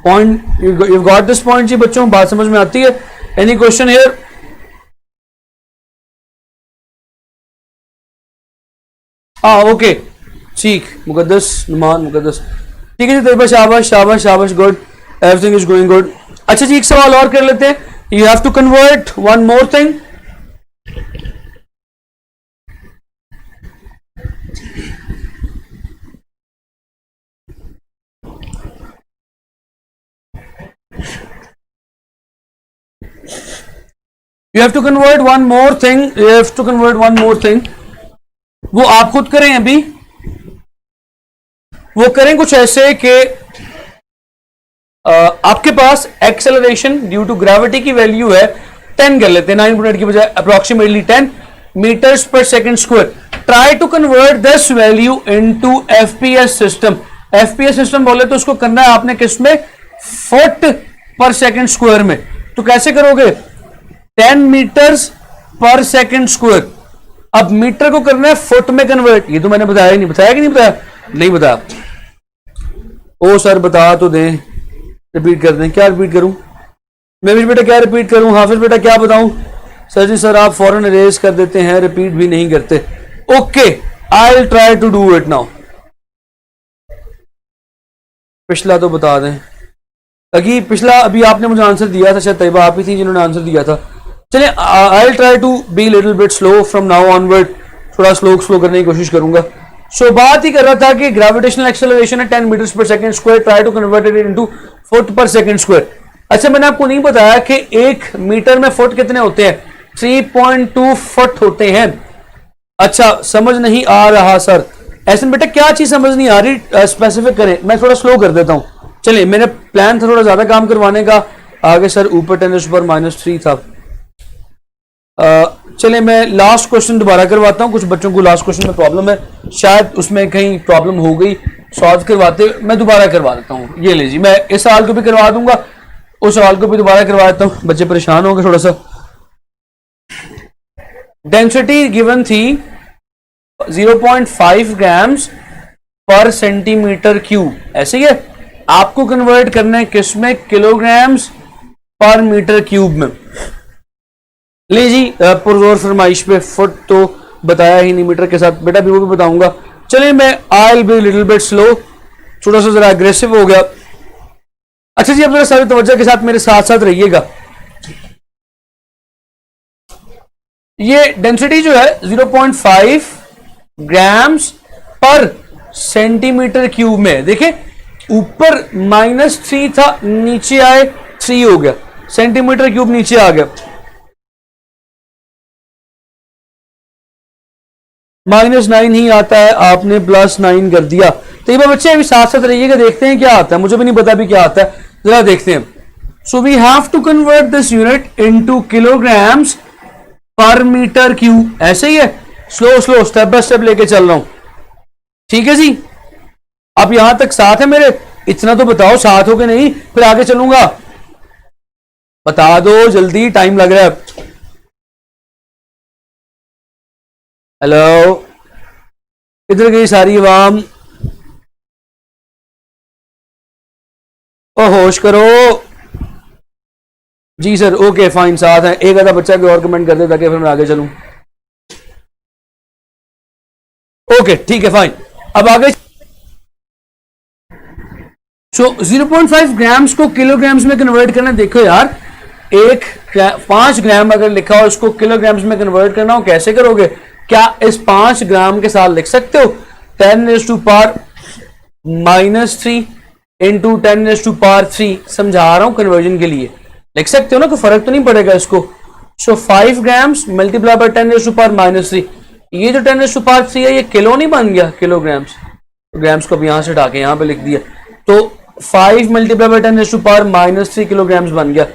point you got this point जी बच्चों, बात समझ में आती है। एनी क्वेश्चन हियर, हाँ ओके, ठीक, मुकद्दस नुमान मुकद्दस, ठीक है जी, तैयबा शाबाश शाबाश शाबाश, good, everything is going good. अच्छा जी, एक सवाल और कर लेते हैं, you have to convert one more thing. You have to convert one more thing. You have to convert one more thing. वो आप खुद करें अभी, वो करें कुछ ऐसे कि आपके पास एक्सेलरेशन ड्यू टू ग्रेविटी की वैल्यू है 10 कर लेते हैं, 9.8 की बजाय अप्रोक्सीमेटली 10 मीटर्स पर second square. Try to convert this value into FPS system. FPS system बोले तो उसको करना है आपने किस में, फुट पर सेकंड स्क्वायर में। तो कैसे करोगे, 10 मीटर्स पर सेकंड स्क्वायर। अब मीटर को करना है फुट में कन्वर्ट, ये तो मैंने बताया ही नहीं, बताया कि नहीं बताया, नहीं बताया। ओ सर बता तो दें, रिपीट कर दें, क्या रिपीट करूं मैं भी बेटा, क्या रिपीट करूं, हाफिज बेटा क्या बताऊं। सर जी सर आप फौरन इरेज कर देते हैं, रिपीट भी नहीं करते। Okay, I will try to do it now. पिछला तो बता दें, अभी पिछला अभी आपने मुझे आंसर दिया था, शायद तैयबा आप ही थी जिन्होंने आंसर दिया था। चलिए, I will try to be little bit slow from now onward, थोड़ा स्लो करने की कोशिश करूंगा। सो बात ही कर रहा था कि ग्रेविटेशनल एक्सेलरेशन है 10 मीटर्स पर second square, try to convert it into foot पर सेकंड स्क्वायर। अच्छा, मैंने आपको नहीं बताया कि 1 मीटर में फुट कितने होते हैं, 3.2 फुट होते हैं। अच्छा, समझ नहीं आ रहा सर, ऐसे बेटा क्या चीज समझ नहीं आ रही, स्पेसिफिक करें, मैं थोड़ा स्लो कर देता हूं। चलिए, मेरा प्लान था थोड़ा ज्यादा काम करवाने का, आगे सर ऊपर 10⁻³ था। चलिए मैं लास्ट क्वेश्चन दोबारा करवाता हूँ, कुछ बच्चों को लास्ट क्वेश्चन में प्रॉब्लम है, शायद उसमें कहीं प्रॉब्लम हो गई, सॉल्व करवाते मैं दोबारा करवा देता हूँ। ये ले जी, मैं इस सवाल को भी करवा दूंगा, उस सवाल को भी दोबारा करवा देता हूँ, बच्चे परेशान होंगे थोड़ा सा। डेंसिटी गिवन थी 0.5 ग्राम्स पर सेंटीमीटर क्यूब, ऐसे ही है। आपको कन्वर्ट करना है किसमें, किलोग्राम्स पर मीटर क्यूब में। ले जी, पुरजोर फरमाइश पे, फुट तो बताया ही नहीं, मीटर के साथ बेटा भी वो भी बताऊंगा। चलिए मैं आई बी लिटिल बिट स्लो, थोड़ा सा जरा अग्रेसिव हो गया। अच्छा जी, अब जरा सारी तवज्जो के साथ मेरे साथ साथ रहिएगा। ये डेंसिटी जो है 0.5 ग्राम्स पर सेंटीमीटर क्यूब में, देखिए ऊपर -3 था, नीचे आए 3 हो गया, सेंटीमीटर क्यूब नीचे आ गया, -9 ही आता है, आपने +9 कर दिया। तो ये बच्चे अभी साथ साथ रहिएगा, देखते हैं क्या आता है, मुझे भी नहीं पता अभी क्या आता है, जरा देखते हैं। So we have to convert this unit into kilograms पर मीटर क्यूब, ऐसे ही है, slow slow step by step लेके चल रहा हूं, ठीक है जी। आप यहां तक साथ है मेरे, इतना तो बताओ साथ हो के नहीं, फिर आगे चलूंगा, बता दो जल्दी, टाइम लग रहा है। हेलो, किधर गई सारी आवाम, ओ होश करो जी सर, ओके फाइन, साथ है, एक आधा बच्चा कोई और कमेंट कर दे ताकि फिर मैं आगे चलूं। ओके ठीक है फाइन, अब आगे। सो 0.5 ग्राम्स को किलोग्राम्स में कन्वर्ट करना, देखो यार, 5 ग्राम अगर लिखा हो, उसको किलोग्राम्स में कन्वर्ट करना हो, कैसे करोगे? क्या इस 5 ग्राम के साथ लिख सकते हो 10⁻³ इंटू 10⁻³ समझा रहा हूं कन्वर्जन के लिए, लिख सकते हो ना, कोई फर्क तो नहीं पड़ेगा इसको। सो 5 ग्राम्स मल्टीप्लाई बाय 10⁻³ ये जो 10⁻³ है ये किलो नहीं बन गया, किलोग्राम्स, ग्राम्स को अब यहां से हटा के यहां पे लिख दिया, तो 5 मल्टीप्लाई बाय 10⁻³ किलोग्राम्स बन गया।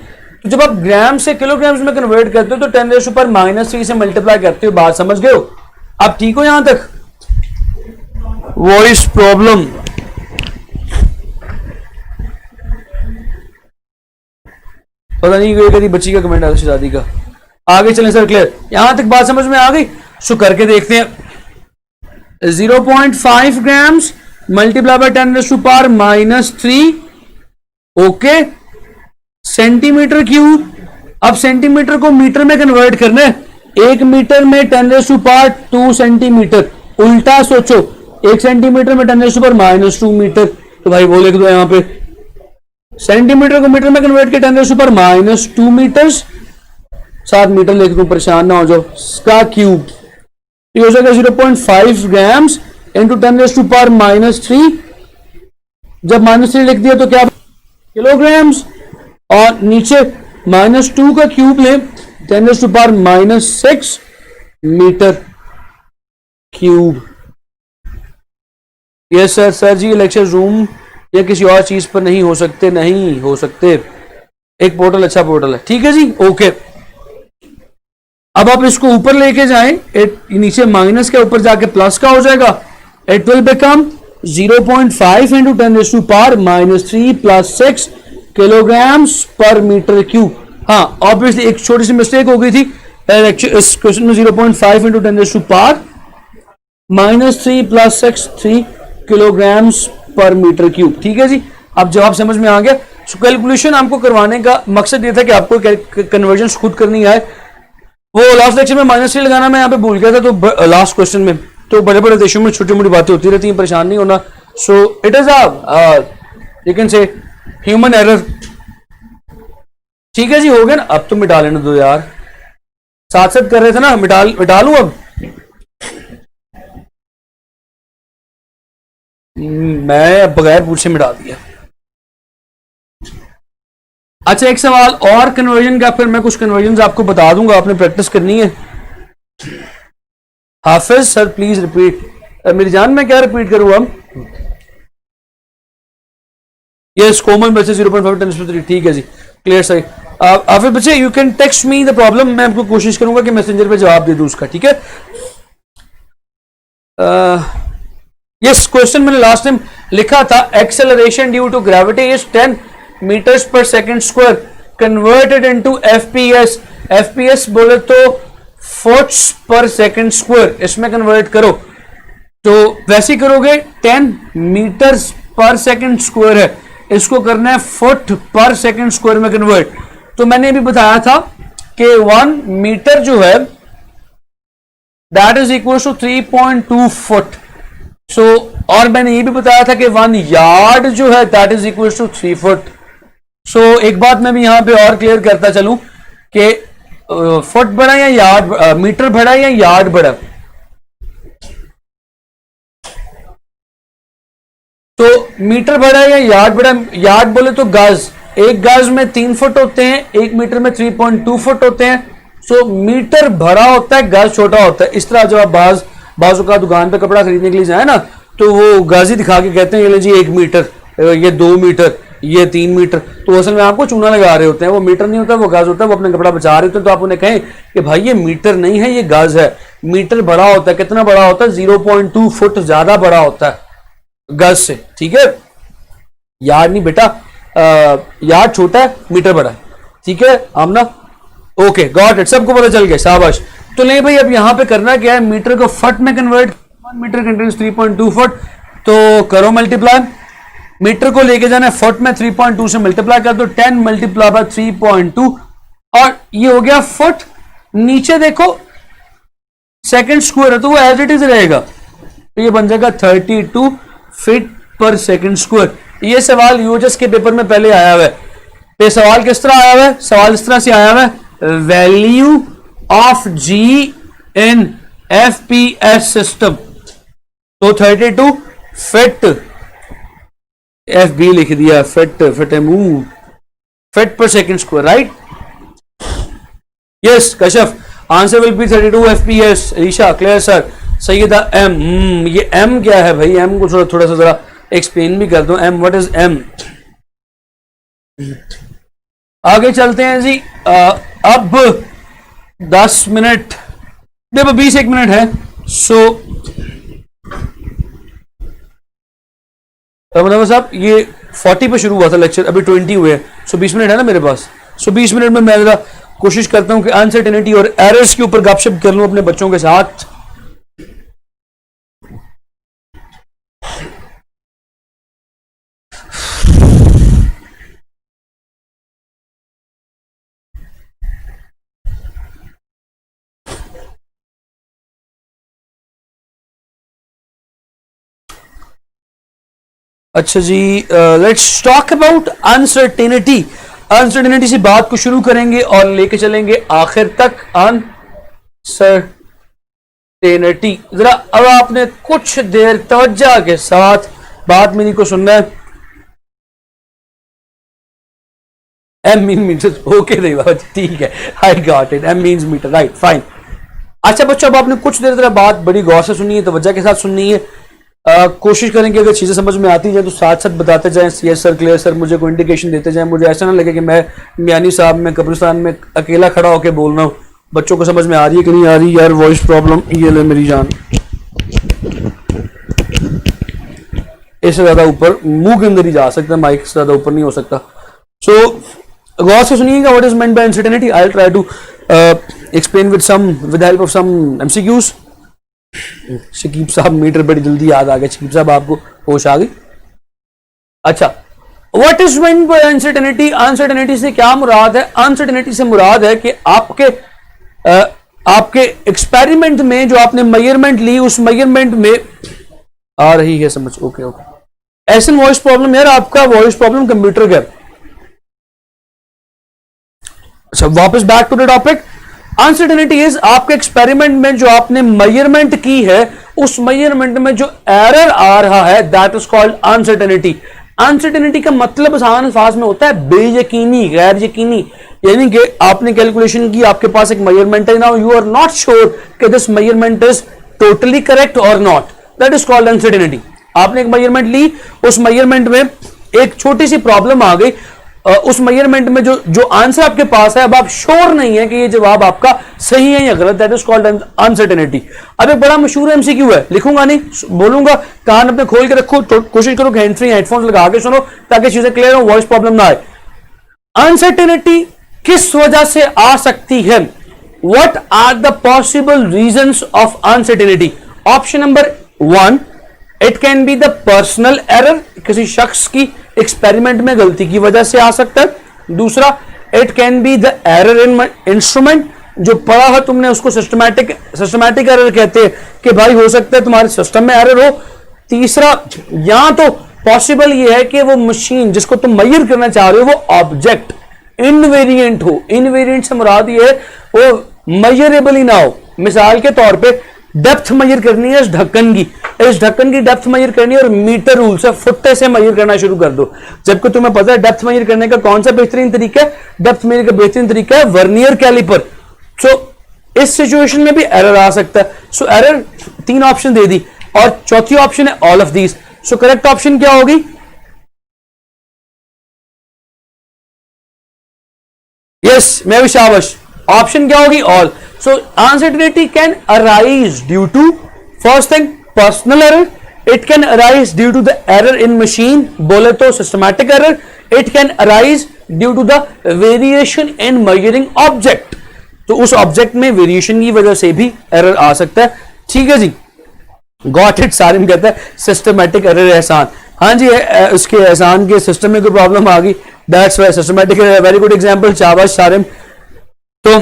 तो जब आप ग्राम से किलोग्राम्स में कन्वर्ट करते हो तो 10⁻³ से मल्टीप्लाई करते हो, बात समझ गए हो? आप ठीक हो यहां तक? वॉइस प्रॉब्लम, पता नहीं कोई कभी बच्ची का कमेंट आता शादी का। आगे चलें सर, क्लियर, यहां तक बात समझ में आ गई? सो करके देखते हैं। 0.5 grams multiply by 10⁻³ okay, centimetre cube. अब सेंटीमीटर को मीटर में कन्वर्ट करना है, 1 मीटर में 10⁻² सेंटीमीटर, उल्टा सोचो, 1 सेंटीमीटर में 10⁻² मीटर, तो भाई वो लिख दो यहां पे, सेंटीमीटर को मीटर में कन्वर्ट किया 10⁻² मीटर्स, 7 मीटर लिख दूं, परेशान ना हो जाओ, इसका क्यूब, ये हो जाएगा 0.5 ग्राम्स इंटू 10⁻³ जब -3 लिख दिया तो क्या किलोग्राम्स, और नीचे -2 का क्यूब ले 10⁻⁻6 metre cube. Yes sir, sir ji election room या किसी और चीज पर नहीं हो सकते, नहीं हो सकते, एक पोर्टल अच्छा पोर्टल है, ठीक है जी, ओके। अब आप इसको ऊपर लेके जाएं, नीचे माइनस के ऊपर जाके प्लस का हो जाएगा, it will become 0.5 into 10⁻³ plus 6 kilograms पर मीटर क्यूब। हाँ ऑब्वियसली एक छोटी सी मिस्टेक हो गई थी इस क्वेश्चन में, 0.5 इंटू 10⁻³ प्लस 6 3 किलोग्राम्स पर मीटर क्यूब, ठीक है जी। अब जवाब समझ में आ गया। कैलकुलेशन हमको करवाने का मकसद ये था कि आपको कन्वर्जन खुद करनी है, वो लास्ट लेक्चर में -3 लगाना मैं यहाँ पे भूल गया था, तो लास्ट क्वेश्चन में, तो बड़े बड़े देशों में छोटी मोटी बातें होती रहती हैं, परेशान नहीं होना। So it is you can say human error, ठीक है जी, हो गया ना। अब तो मिटा लेने दो यार, साथ साथ कर रहे थे ना, मिटा लूं अब, मैं बगैर पूछे मिटा दिया। अच्छा एक सवाल और कन्वर्जन का, फिर मैं कुछ कन्वर्जन आपको बता दूंगा, आपने प्रैक्टिस करनी है। हाफिज सर प्लीज रिपीट, मेरी जान मैं क्या रिपीट करूं अब? यस कोमल मैसेज 0.5 10 to 3 ठीक है जी क्लियर सही। फिर बच्चे you can text me the problem, मैं आपको कोशिश करूंगा कि मैसेंजर पे जवाब दे दूं उसका, ठीक है। यस क्वेश्चन मैंने लास्ट टाइम लिखा था, acceleration due to gravity is 10 metres per second square converted into FPS. FPS बोले तो फुट्स पर सेकेंड स्क्वायर, इसमें कन्वर्ट करो तो वैसे करोगे 10 मीटर्स पर सेकेंड स्क्वायर है, इसको करना है फुट पर सेकेंड स्क्वायर में कन्वर्ट। तो मैंने अभी बताया था कि 1 मीटर जो है that is equal to 3.2 foot. So और मैंने ये भी बताया था कि 1 यार्ड जो है that is equal to 3 foot. So एक बात मैं भी यहां पे और क्लियर करता चलूं कि फुट बड़ा या यार्ड, मीटर बड़ा या यार्ड बड़ा। तो मीटर बड़ा या यार्ड बड़ा, यार्ड बोले तो गज, एक गज में 3 फुट होते हैं, 1 मीटर में 3.2 फुट होते हैं। सो मीटर बड़ा होता है, गज छोटा होता है। इस तरह जब आप बाजू का दुकान पे कपड़ा खरीदने के लिए जाए ना तो वो गज ही दिखा के कहते हैं ये जी 1 मीटर, ये 2 मीटर, ये 3 मीटर, तो असल में आपको चूना लगा रहे होते हैं, वो मीटर नहीं होता, वो गज होता है, वो अपने कपड़ा बचा रहे होते हैं। तो आप उन्हें कहें कि भाई ये मीटर नहीं है, ये गज है। मीटर बड़ा होता है, कितना बड़ा होता है? 0.2 फुट ज्यादा बड़ा होता है गज से, ठीक है। यार्ड नहीं बेटा, यार्ड छोटा है, मीटर बड़ा है, ठीक है आमना। ओके गॉट इट, सबको पता चल गया, शाबाश। तो नहीं भाई अब यहां पे करना क्या है, मीटर को फुट में कन्वर्ट, 1 मीटर कंटेन्स 3.2 फुट, तो करो मल्टीप्लाई। मीटर को लेके जाना है फुट में, 3.2 से मल्टीप्लाई कर दो, 10 मल्टीप्लाई बाय 3.2 और ये हो गया फुट। नीचे देखो सेकंड स्क्वायर है तो वो एज इट इज रहेगा, तो ये बन जाएगा 32 फीट पर सेकंड स्क्वायर। ये सवाल यूएचएस के पेपर में पहले आया हुआ है। तो सवाल किस तरह आया हुआ है? सवाल इस तरह से आया हुआ है, value of G in FPS system. तो 32 फिट, एफ बी लिख दिया, फिट फिट मूव, फिट पर second square, right. Yes Kashaf, answer will be 32 FPS. Esha clear sir. Syeda M, ये एम क्या है भाई? एम को थोड़ा सा जरा एक्सप्लेन भी कर दो। M, what is M? आगे चलते हैं जी। अब 10 मिनट, देखो 20 मिनट है। सो साहब ये 40 पे शुरू हुआ था लेक्चर, अभी 20 हुए हैं। सो 20 मिनट है ना मेरे पास। सो 20 मिनट में मैं जरा कोशिश करता हूं कि अनसर्टेनिटी और एरर्स के ऊपर गपशप कर लूं अपने बच्चों के साथ। अच्छा जी, let's talk about uncertainty. Uncertainty से बात को शुरू करेंगे और लेके चलेंगे आखिर तक। अनसर्टेनिटी, जरा अब आपने कुछ देर तवज्जो के साथ बात मेरी को सुनना है। एम मीन मीटर, ओके नहीं बाबा ठीक है, I got it, M means metre, right fine. अच्छा बच्चों, अब आपने कुछ देर तक बात बड़ी गौर से सुनी है, तवज्जो के साथ सुननी है। कोशिश करेंगे अगर चीजें समझ में आती जाए तो साथ साथ बताते जाएं। यस सर, क्लियर सर, मुझे कोई इंडिकेशन देते जाएं। मुझे ऐसा ना लगे कि मैं मियानी साहब में कब्रिस्तान में अकेला खड़ा होकर बोल रहा हूँ। बच्चों को समझ में आ रही है कि नहीं आ रही यार? वॉइस प्रॉब्लम, ये ले मेरी जान, इससे ज्यादा ऊपर मुंह के अंदर ही जा सकता है, माइक से ज्यादा ऊपर नहीं हो सकता। सो गौर से सुनिएगा। What is meant by uncertainty? I will try to explain with help of some MCQs. Shakib साहब, मीटर बड़ी जल्दी याद आ गया। शकीब साहब आपको होश आ गई? अच्छा, what is meant by uncertainty? Uncertainty से क्या मुराद है? अनसर्टेनिटी से मुराद है कि आपके एक्सपेरिमेंट में जो आपने मेजरमेंट ली, उस मेजरमेंट में आ रही है समझ। ओके ओके, ऐसे वॉइस प्रॉब्लम यार, आपका वॉइस प्रॉब्लम कंप्यूटर का। अच्छा, वापस back to the topic. Uncertainty is आपके एक्सपेरिमेंट में जो आपने मेजरमेंट की है, उस मेजरमेंट में जो एरर आ रहा है, that is called uncertainty. Uncertainty का मतलब आसान अल्फाज में होता है बेयकीनी, गैर यकीनी। यानी कि आपने कैलकुलेशन की, आपके पास एक मेजरमेंट है, now you are not sure कि this measurement is totally correct और not, that is called uncertainty. आपने एक मेजरमेंट ली, उस मेजरमेंट में एक छोटी सी प्रॉब्लम आ गई उस मेजरमेंट में, जो आंसर आपके पास है, अब आप श्योर नहीं है कि ये जवाब आपका सही है या गलत, दैट इज कॉल्ड अनसर्टेनिटी। अब एक बड़ा मशहूर एमसीक्यू है, लिखूंगा नहीं, बोलूंगा, कान अपने खोल के रखो, कोशिश करो कि हैंड फ्री हेडफोन लगा के सुनो ताकि चीजें क्लियर हो, वॉइस प्रॉब्लम ना आए। अनसर्टेनिटी किस वजह से आ सकती है? What are the possible reasons of uncertainty? Option number 1, it can be the personal error, किसी शख्स की एक्सपेरिमेंट में गलती की वजह से आ सकता है। दूसरा, it can be the error in instrument, जो पढ़ा है तुमने उसको सिस्टमैटिक एरर कहते हैं कि भाई हो सकता है तुम्हारे सिस्टम में एरर हो। तीसरा, यहां तो पॉसिबल ये है कि वो मशीन जिसको तुम मेजर करना चाह रहे हो वो ऑब्जेक्ट इनवेरिएंट हो। इनवेरिएंट से मुराद ये है वो मेजरेबल ही ना हो। मिसाल के तौर पे डेप्थ मेजर करनी है इस ढक्कन की, डेप्थ मेजर करनी है और मीटर रूल से फुट्टे से मेजर करना शुरू कर दो, जबकि तुम्हें पता है डेप्थ मेजर करने का कौन सा बेहतरीन तरीका है? डेप्थ मेजर का बेहतरीन तरीका है वर्नियर कैलिपर। सो इस सिचुएशन में भी एरर आ सकता है। सो एरर 3 ऑप्शन दे दी और चौथी ऑप्शन है all of these. So correct option क्या होगी? यस, मैं भी शाबाश। ऑप्शन क्या होगी? All. So uncertainty can arise due to, first thing, personal error, it can arise due to the error in machine, बोले तो systematic error, it can arise due to the variation in measuring object, तो उस object में variation की वजह से भी error आ सकता है। ठीक है जी, गॉट इट। सारिम कहता है सिस्टमैटिक एरर एहसान, हाँ जी, उसके एहसान के सिस्टम में कोई प्रॉब्लम आ गई, that's why systematic error. Very good example, शाबाश सारिम। तो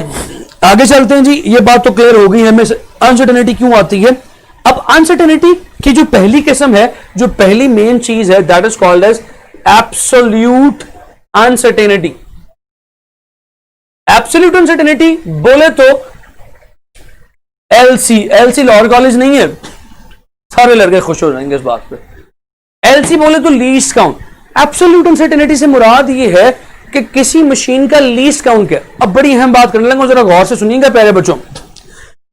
आगे चलते हैं जी, ये बात तो क्लियर हो गई हमें अनसर्टेनिटी क्यों आती है। अब अनसर्टेनिटी की जो पहली किस्म है, जो पहली मेन चीज है, that is called as absolute uncertainty. Absolute uncertainty बोले तो एलसी लॉ कॉलेज नहीं है, सारे लड़के खुश हो जाएंगे इस बात पे। एलसी बोले तो लीस्ट काउंट। एब्सोल्यूट अनसर्टेनिटी से मुराद ये है कि किसी मशीन का लीस्ट काउंट क्या। अब बड़ी अहम बात करने लगा, जरा गौर से सुनिएगा प्यारे बच्चों।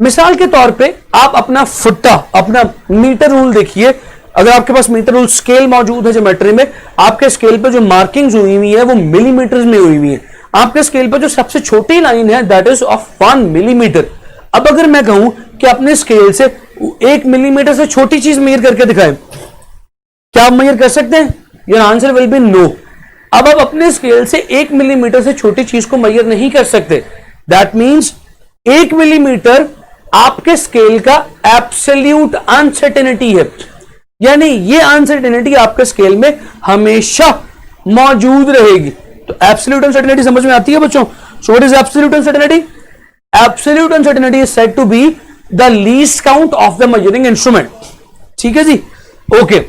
मिसाल के तौर पे आप अपना फुट्टा, अपना मीटर रूल देखिए। अगर आपके पास मीटर रूल स्केल मौजूद है ज्योमेट्री में, आपके स्केल पे जो मार्किंग्स हुई हुई है वो मिलीमीटर में हुई हुई है। आपके स्केल पे जो सबसे छोटी लाइन है दैट इज ऑफ 1 मिलीमीटर। अब अगर मैं कहूं कि अपने स्केल से 1 मिलीमीटर से छोटी चीज मेजर करके दिखाएं, क्या आप मेजर कर सकते हैं? Your answer will be no. अब आप अपने स्केल से 1 मिलीमीटर से छोटी चीज को मेजर नहीं कर सकते। दैट मींस 1 मिलीमीटर आपके स्केल का एब्सोल्यूट अनसर्टेनिटी है, यानी ये अनसर्टेनिटी आपके स्केल में हमेशा मौजूद रहेगी। तो एब्सोल्यूट अनसर्टेनिटी समझ में आती है बच्चों? So what is absolute uncertainty? Absolute uncertainty is said to be the least count of the measuring instrument. ठीक है जी, ओके।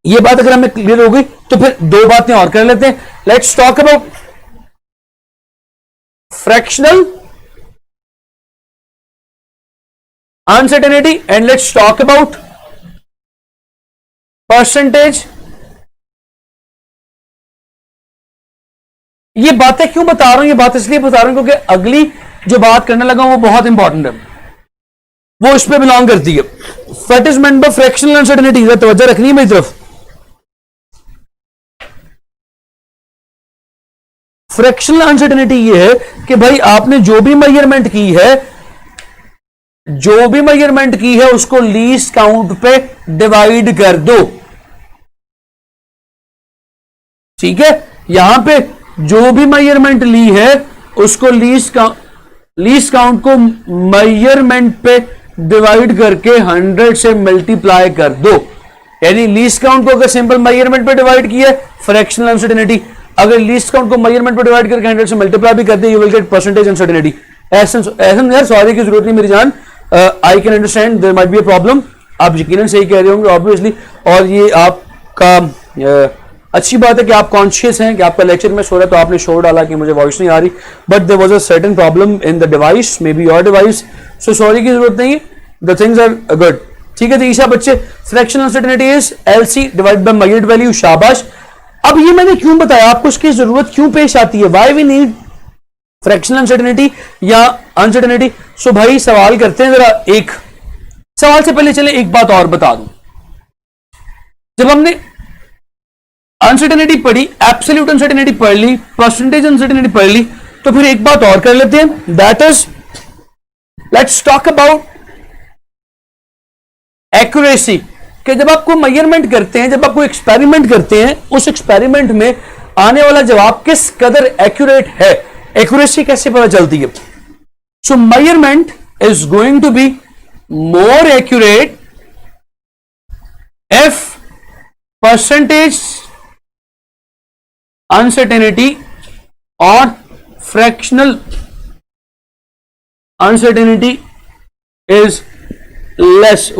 ये बात अगर हमें क्लियर हो गई तो फिर 2 बातें और कर लेते हैं। Let's talk about fractional uncertainty and let's talk about percentage. ये बातें क्यों बता रहा हूं? ये बात इसलिए बता रहा हूं क्योंकि अगली जो बात करने लगा वो बहुत इंपॉर्टेंट है, वो इस पे बिलोंग करती है। What is meant bye fractional uncertainty? तवज्जो रखनी है मेरी तरफ। फ्रैक्शनल अनसर्टेनिटी ये है कि भाई आपने जो भी मेजरमेंट की है उसको लीस्ट काउंट पे डिवाइड कर दो। ठीक है, यहां पे जो भी मेजरमेंट ली है उसको लीस्ट काउंट को मेजरमेंट पे डिवाइड करके 100 से मल्टीप्लाई कर दो। यानी लीस्ट काउंट को अगर सिंपल मेजरमेंट पे डिवाइड किया फ्रैक्शनल अनसर्टेनिटी, अगर लीस्ट काउंट को मेजरमेंट पे डिवाइड करके 100 से मल्टीप्लाई भी कर दे you will get percentage uncertainty. ऐसा यार सॉरी की जरूरत नहीं मेरी जान, I can understand there might be a problem. आप यकीनन सही कह रहे होंगे ऑब्वियसली, और ये आपका अच्छी बात है कि आप कॉन्शियस हैं कि आपका लेक्चर में सो रहा है तो आपने शोर डाला कि मुझे वॉइस नहीं आ रही, but there was a certain problem in the device, may be your device, so sorry की जरूरत नहीं, द थिंग्स आर गुड। ठीक है ईशा बच्चे, fractional uncertainty is LC divide by measured value. शाबाश। अब ये मैंने क्यों बताया, आपको इसकी जरूरत क्यों पेश आती है, why we need fractional uncertainty या अनसर्टेनिटी। सो भाई सवाल करते हैं जरा। एक सवाल से पहले चले एक बात और बता दूं, जब हमने अनसर्टेनिटी पढ़ी, एब्सोल्यूट अनसर्टेनिटी पढ़ ली, परसेंटेज अनसर्टेनिटी पढ़ ली, तो फिर एक बात और कर लेते हैं, that is let's talk about accuracy. कि जब आपको मेजरमेंट करते हैं, जब आपको एक्सपेरिमेंट करते हैं, उस एक्सपेरिमेंट में आने वाला जवाब किस कदर एक्यूरेट है, एक्यूरेसी कैसे पता चलती है। So measurement is going to be more accurate if percentage uncertainty और fractional uncertainty is less,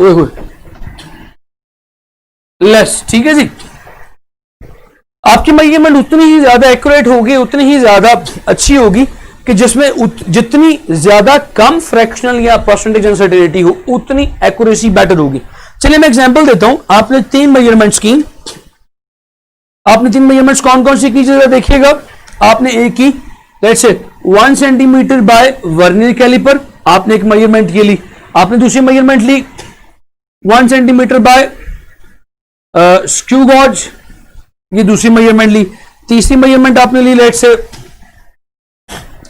less. ठीक है जी, आपकी मेजरमेंट उतनी ही ज्यादा एक्यूरेट होगी, उतनी ही ज्यादा अच्छी होगी कि जिसमें जितनी ज्यादा कम फ्रैक्शनल या परसेंटेज अनसर्टेनिटी हो, उतनी एक्यूरेसी बेटर होगी। चलिए मैं एग्जांपल देता हूं। आपने 3 मेजरमेंट्स की, आपने 3 मेजरमेंट्स कौन कौन सी की जरा देखिएगा। आपने एक की let's say 1 centimetre bye vernier caliper, आपने एक मेजरमेंट ये ली। आपने दूसरी मेजरमेंट ली 1 सेंटीमीटर बाय स्क्रू गॉज, ये दूसरी मेजरमेंट ली। तीसरी मेजरमेंट आपने ली let's say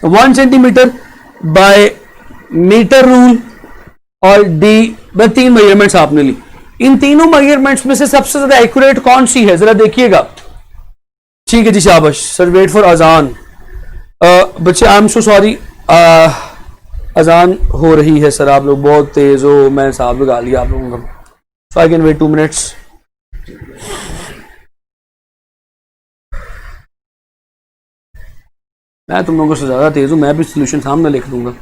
1 centimetre by metre rule, और डी, 3 मेजरमेंट्स आपने ली। इन तीनों मेजरमेंट्स में से सबसे ज्यादा एक्यूरेट कौन सी है जरा देखिएगा। ठीक है जी, शाबाश सर। वेट फॉर अजान। बच्चे आई एम सो सॉरी, अजान हो रही है सर, आप लोग बहुत तेज हो, मैं हिसाब लगा लिया आप लोगों का। सो आई कैन वेट 2 मिनट्स। मैं तुम लोगों से ज्यादा तेज हूं, मैं भी सोल्यूशन सामने लिख दूंगा।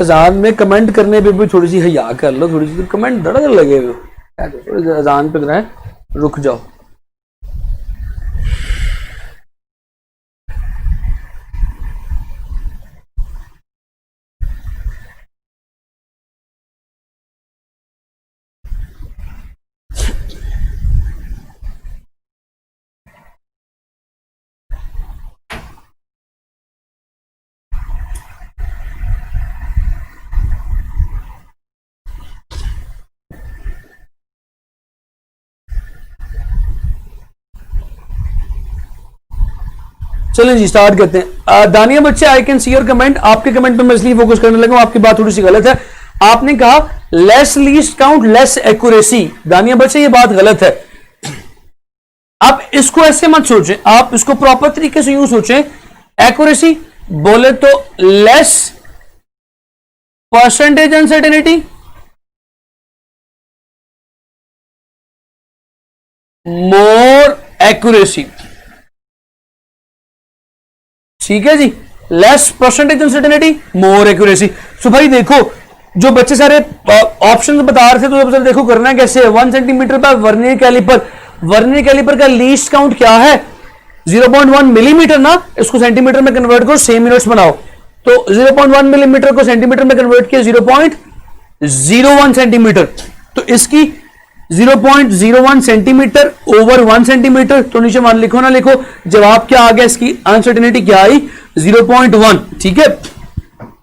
अजान में कमेंट करने पे भी थोड़ी सी हया कर लो, थोड़ी सी कमेंट धड़क लगे हुए, थोड़ी अजान पे कराए, रुक जाओ। चलें जी स्टार्ट करते हैं। दानिया बच्चे, I can see your comment. आपके कमेंट पे मैं इसलिए फोकस करने लगा हूं, आपकी बात थोड़ी सी गलत है। आपने कहा less least count less accuracy. दानिया बच्चे ये बात गलत है। आप इसको ऐसे मत सोचें, आप इसको प्रॉपर तरीके से यूं सोचें। एक्यूरेसी बोले तो लेस परसेंटेज अनसर्टेनिटी मोर एक्यूरेसी। ठीक है जी, लेस परसेंटेज अनसर्टेनिटी मोर एक्यूरेसी। सो भाई देखो, जो बच्चे सारे ऑप्शंस बता रहे थे, तो सबसे देखो करना कैसे है। 1 सेंटीमीटर पर वर्नियर कैलिपर, वर्नियर कैलिपर का लीस्ट काउंट क्या है 0.1 मिलीमीटर ना, इसको सेंटीमीटर में कन्वर्ट करो, सेम यूनिट्स बनाओ। तो 0.1 मिलीमीटर को सेंटीमीटर में कन्वर्ट किया 0.01 सेंटीमीटर, तो इसकी 0.01 सेंटीमीटर ओवर 1 सेंटीमीटर, तो नीचे मान लिखो ना लिखो, जवाब क्या आ गया, इसकी अनसर्टेनिटी क्या आई 0.1। ठीक है,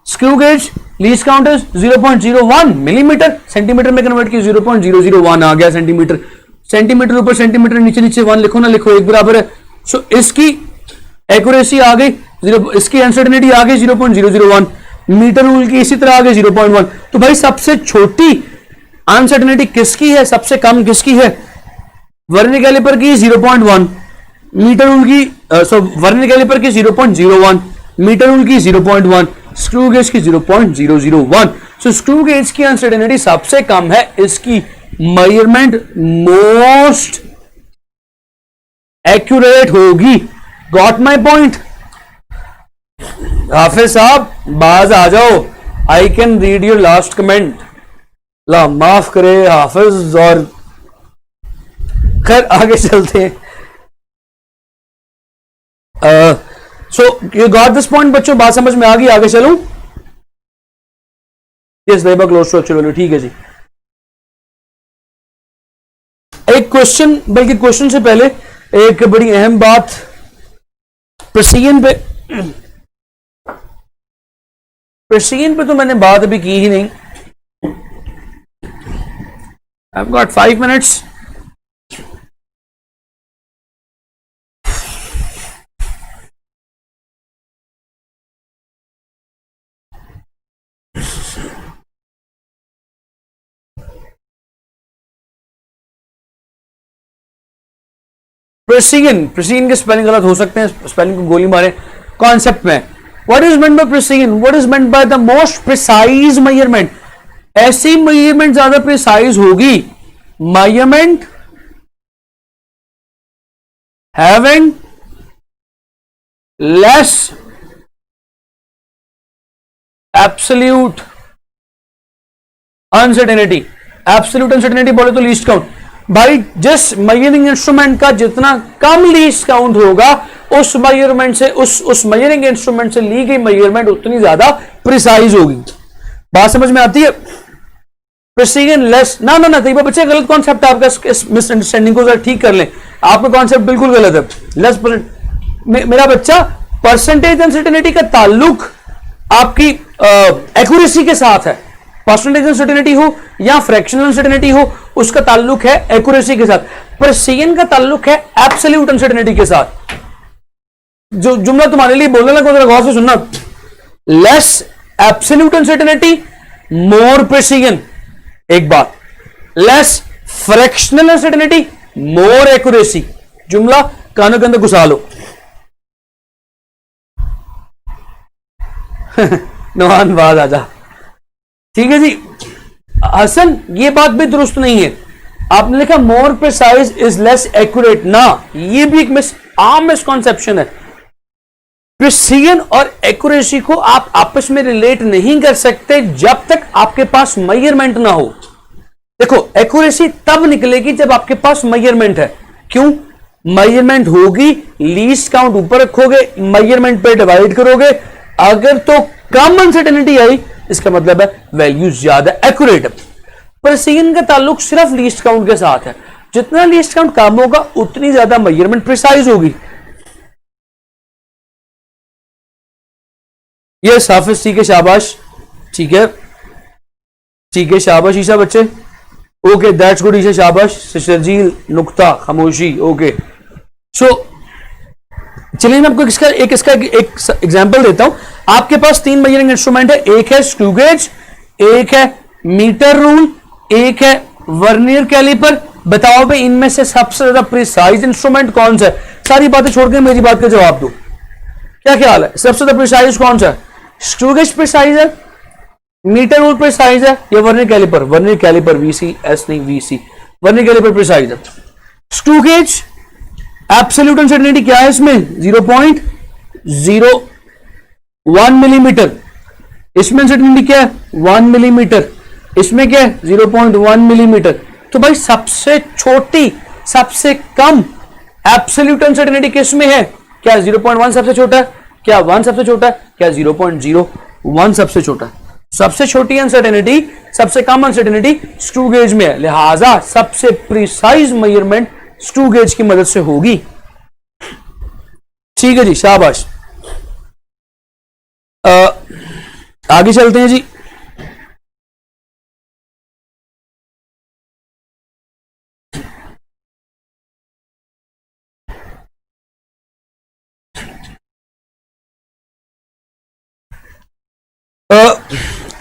screw gauge least count 0.01 millimetre, centimetre में कन्वर्ट किया 0.001 आ गया सेंटीमीटर। सेंटीमीटर ऊपर सेंटीमीटर नीचे नीचे 1 लिखो ना लिखो, एक बराबर है। सो इसकी एक्यूरेसी आ गई 0, इसकी अनसर्टेनिटी आ गई 0.001। मीटर रूल की इसी तरह आ गई 0.1। तो भाई सबसे छोटी अनसर्टेनिटी किसकी है, सबसे कम किसकी है, वर्नियर कैलिपर की 0.1, मीटर रूल की वर्नियर कैलिपर की 0.01, मीटर रूल की 0.1, स्क्रू गेज की 0.001। सो स्क्रू गेज की अनसर्टेनिटी सबसे कम है, इसकी मेजरमेंट मोस्ट एक्यूरेट होगी। Got my point? हाफिज साहब बाज आ जाओ, I can read your last comment. ला माफ करे हाफिज, और खैर आगे चलते हैं। So you got this point बच्चों, बात समझ में आ गई? आगे चलूं? Yes labour close to actual value, ठीक है जी। एक क्वेश्चन, बल्कि क्वेश्चन से पहले एक बड़ी अहम बात प्रेसिजन पे, प्रेसिजन पे तो मैंने बात अभी की ही नहीं। I've got 5 minutes. Precision, precision के स्पेलिंग गलत हो सकते हैं, स्पेलिंग को गोली मारे। कॉन्सेप्ट में what is meant bye precision? What is meant by the most precise measurement? ऐसी मेजरमेंट ज्यादा प्रिसाइज होगी, measurement having less absolute uncertainty. Absolute uncertainty बोले तो लीस्ट काउंट। भाई जिस मेजरिंग इंस्ट्रूमेंट का जितना कम लीस्ट काउंट होगा, उस मेजरमेंट से, उस मेजरिंग इंस्ट्रूमेंट से ली गई मेजरमेंट उतनी ज्यादा प्रिसाइज होगी। बात समझ में आती है? प्रेसिजन लेस, ना ना ना तो बच्चे गलत कॉन्सेप्ट है आपका, इस मिसअंडरस्टैंडिंग को जरा ठीक कर लें। आपका कॉन्सेप्ट बिल्कुल गलत है। लेस मेरा बच्चा, परसेंटेज अनसर्टेनिटी का ताल्लुक आपकी एक्यूरेसी के साथ है। परसेंटेज अनसर्टेनिटी हो या फ्रैक्शनल अनसर्टेनिटी हो, उसका ताल्लुक है एक्यूरेसी के साथ। प्रेसिजन का ताल्लुक है एब्सोल्यूट अनसर्टेनिटी के साथ। जो जुमला तुम्हारे लिए बोलने लगा जरा गौर से सुनना। लेस एब्सोल्यूट अनसर्टेनिटी, मोर प्रेसिजन। एक बात, लेस फ्रैक्शनल अनसर्टेनिटी, मोर एक्यूरेसी। जुमला कानों के अंदर घुसा लो। नौहान बात आजा, ठीक है जी। हसन ये बात भी दुरुस्त नहीं है, आपने लिखा more precise is less accurate ना, ये भी एक आम मिसकॉन्सेप्शन है। प्रिसीजन और एक्यूरेसी को आप आपस में रिलेट नहीं कर सकते जब तक आपके पास मेजरमेंट ना हो। देखो एक्यूरेसी तब निकलेगी जब आपके पास मेजरमेंट है। क्यों? मेजरमेंट होगी, लीस्ट काउंट ऊपर रखोगे, मेजरमेंट पे डिवाइड करोगे। अगर तो कम अनसर्टेनिटी आई, इसका मतलब है वैल्यू ज्यादा एक्यूरेट है। प्रेसिजन का ताल्लुक सिर्फ लीस्ट काउंट के साथ है। जितना लीस्ट काउंट कम होगा उतनी ज्यादा मेजरमेंट प्रिसाइज होगी। ये हाफिज, ठीक है शाबाश, ठीक है ठीक है शाबाश ईशा बच्चे, ओके दैट्स गुड ईशा शाबाश। शर्जील नुक्ता खामोशी, ओके। सो चलिए मैं आपको इसका एक एग्जांपल देता हूं। आपके पास 3 मेजरिंग इंस्ट्रूमेंट है, एक है स्क्रू गेज, एक है मीटर रूल, एक है वर्नियर कैलिपर। बताओ भाई इनमें से सबसे ज्यादा प्रिसाइज इंस्ट्रूमेंट कौन सा है? सारी बातें छोड़ के मेरी बात का जवाब दो, क्या ख्याल है? सबसे ज्यादा प्रिसाइज कौन सा है? स्क्रू गेज प्रिसाइज है, मीटर रूल प्रिसाइज है, या vernier calliper? Vernier calliper, VC एस नहीं वीसी, वर्नियर कैलिपर प्रिसाइज है। स्क्रू गेज एब्सोल्यूट अनसर्टेनिटी क्या है इसमें? 0.01 मिलीमीटर। इसमें अनसर्टेनिटी क्या है? 1 मिलीमीटर। इसमें क्या है? 0.1 मिलीमीटर। तो भाई सबसे छोटी, सबसे कम एब्सोल्यूट अनसर्टेनिटी किस में है? क्या 0.1 सबसे छोटा है? क्या 1 सबसे छोटा है? क्या 0.01 सबसे छोटा है? सबसे छोटी अनसर्टेनिटी, सबसे कम अनसर्टेनिटी स्क्रू गेज में है। लिहाजा सबसे प्रिसाइज मेजरमेंट स्क्रू गेज की मदद से होगी। ठीक है जी, शाबाश। आगे चलते हैं जी।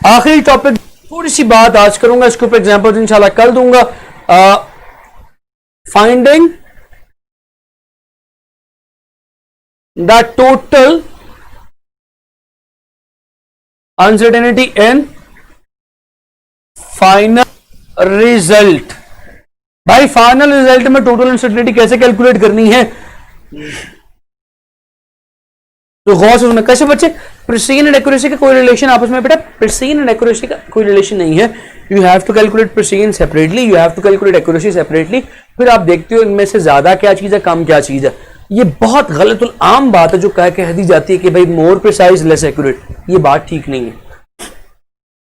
आखिरी टॉपिक, थोड़ी सी बात आज करूंगा, इसके ऊपर एग्जांपल इंशाल्लाह कल दूंगा। Finding the total uncertainty in final result. भाई फाइनल रिजल्ट में टोटल अनसर्टेनिटी कैसे कैलकुलेट करनी है, तो गौर से सुनना। कैसे बच्चे, प्रिसीजन एंड एक्यूरेसी का कोई रिलेशन आपस में, बेटा प्रिसीजन एंड एक्यूरेसी का कोई रिलेशन नहीं है। You have to calculate precision separately, you have to calculate accuracy separately, फिर आप देखते हो इनमें से ज्यादा क्या चीज है, कम क्या चीज है। ये बहुत गलत और आम बात है जो कह दी जाती है कि भाई मोर प्रिसाइज लेस एक्यूरेट, ये बात ठीक नहीं है।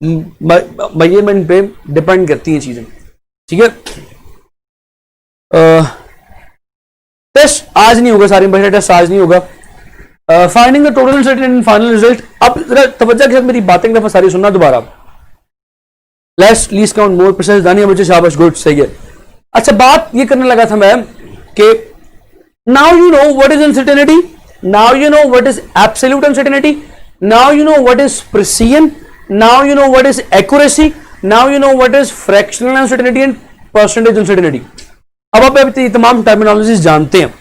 मेजरमेंट पे डिपेंड करती हैं चीजें, ठीक है। टेस्ट आज नहीं होगा, सारी बच्चे टेस्ट आज नहीं होगा। Finding the total uncertainty in final result. अब जरा तवज्जो के साथ मेरी बातें दफा सारी सुनना दोबारा। Less least count more precise, दानिया बच्चे शाबाश, गुड, सही है। अच्छा बात ये करने लगा था मैं कि now you know what is uncertainty, now you know what is absolute uncertainty, now you know what is precision, now you know what is accuracy, now you know what is fractional uncertainty and percentage uncertainty. अब आप ये तमाम terminologies जानते हैं।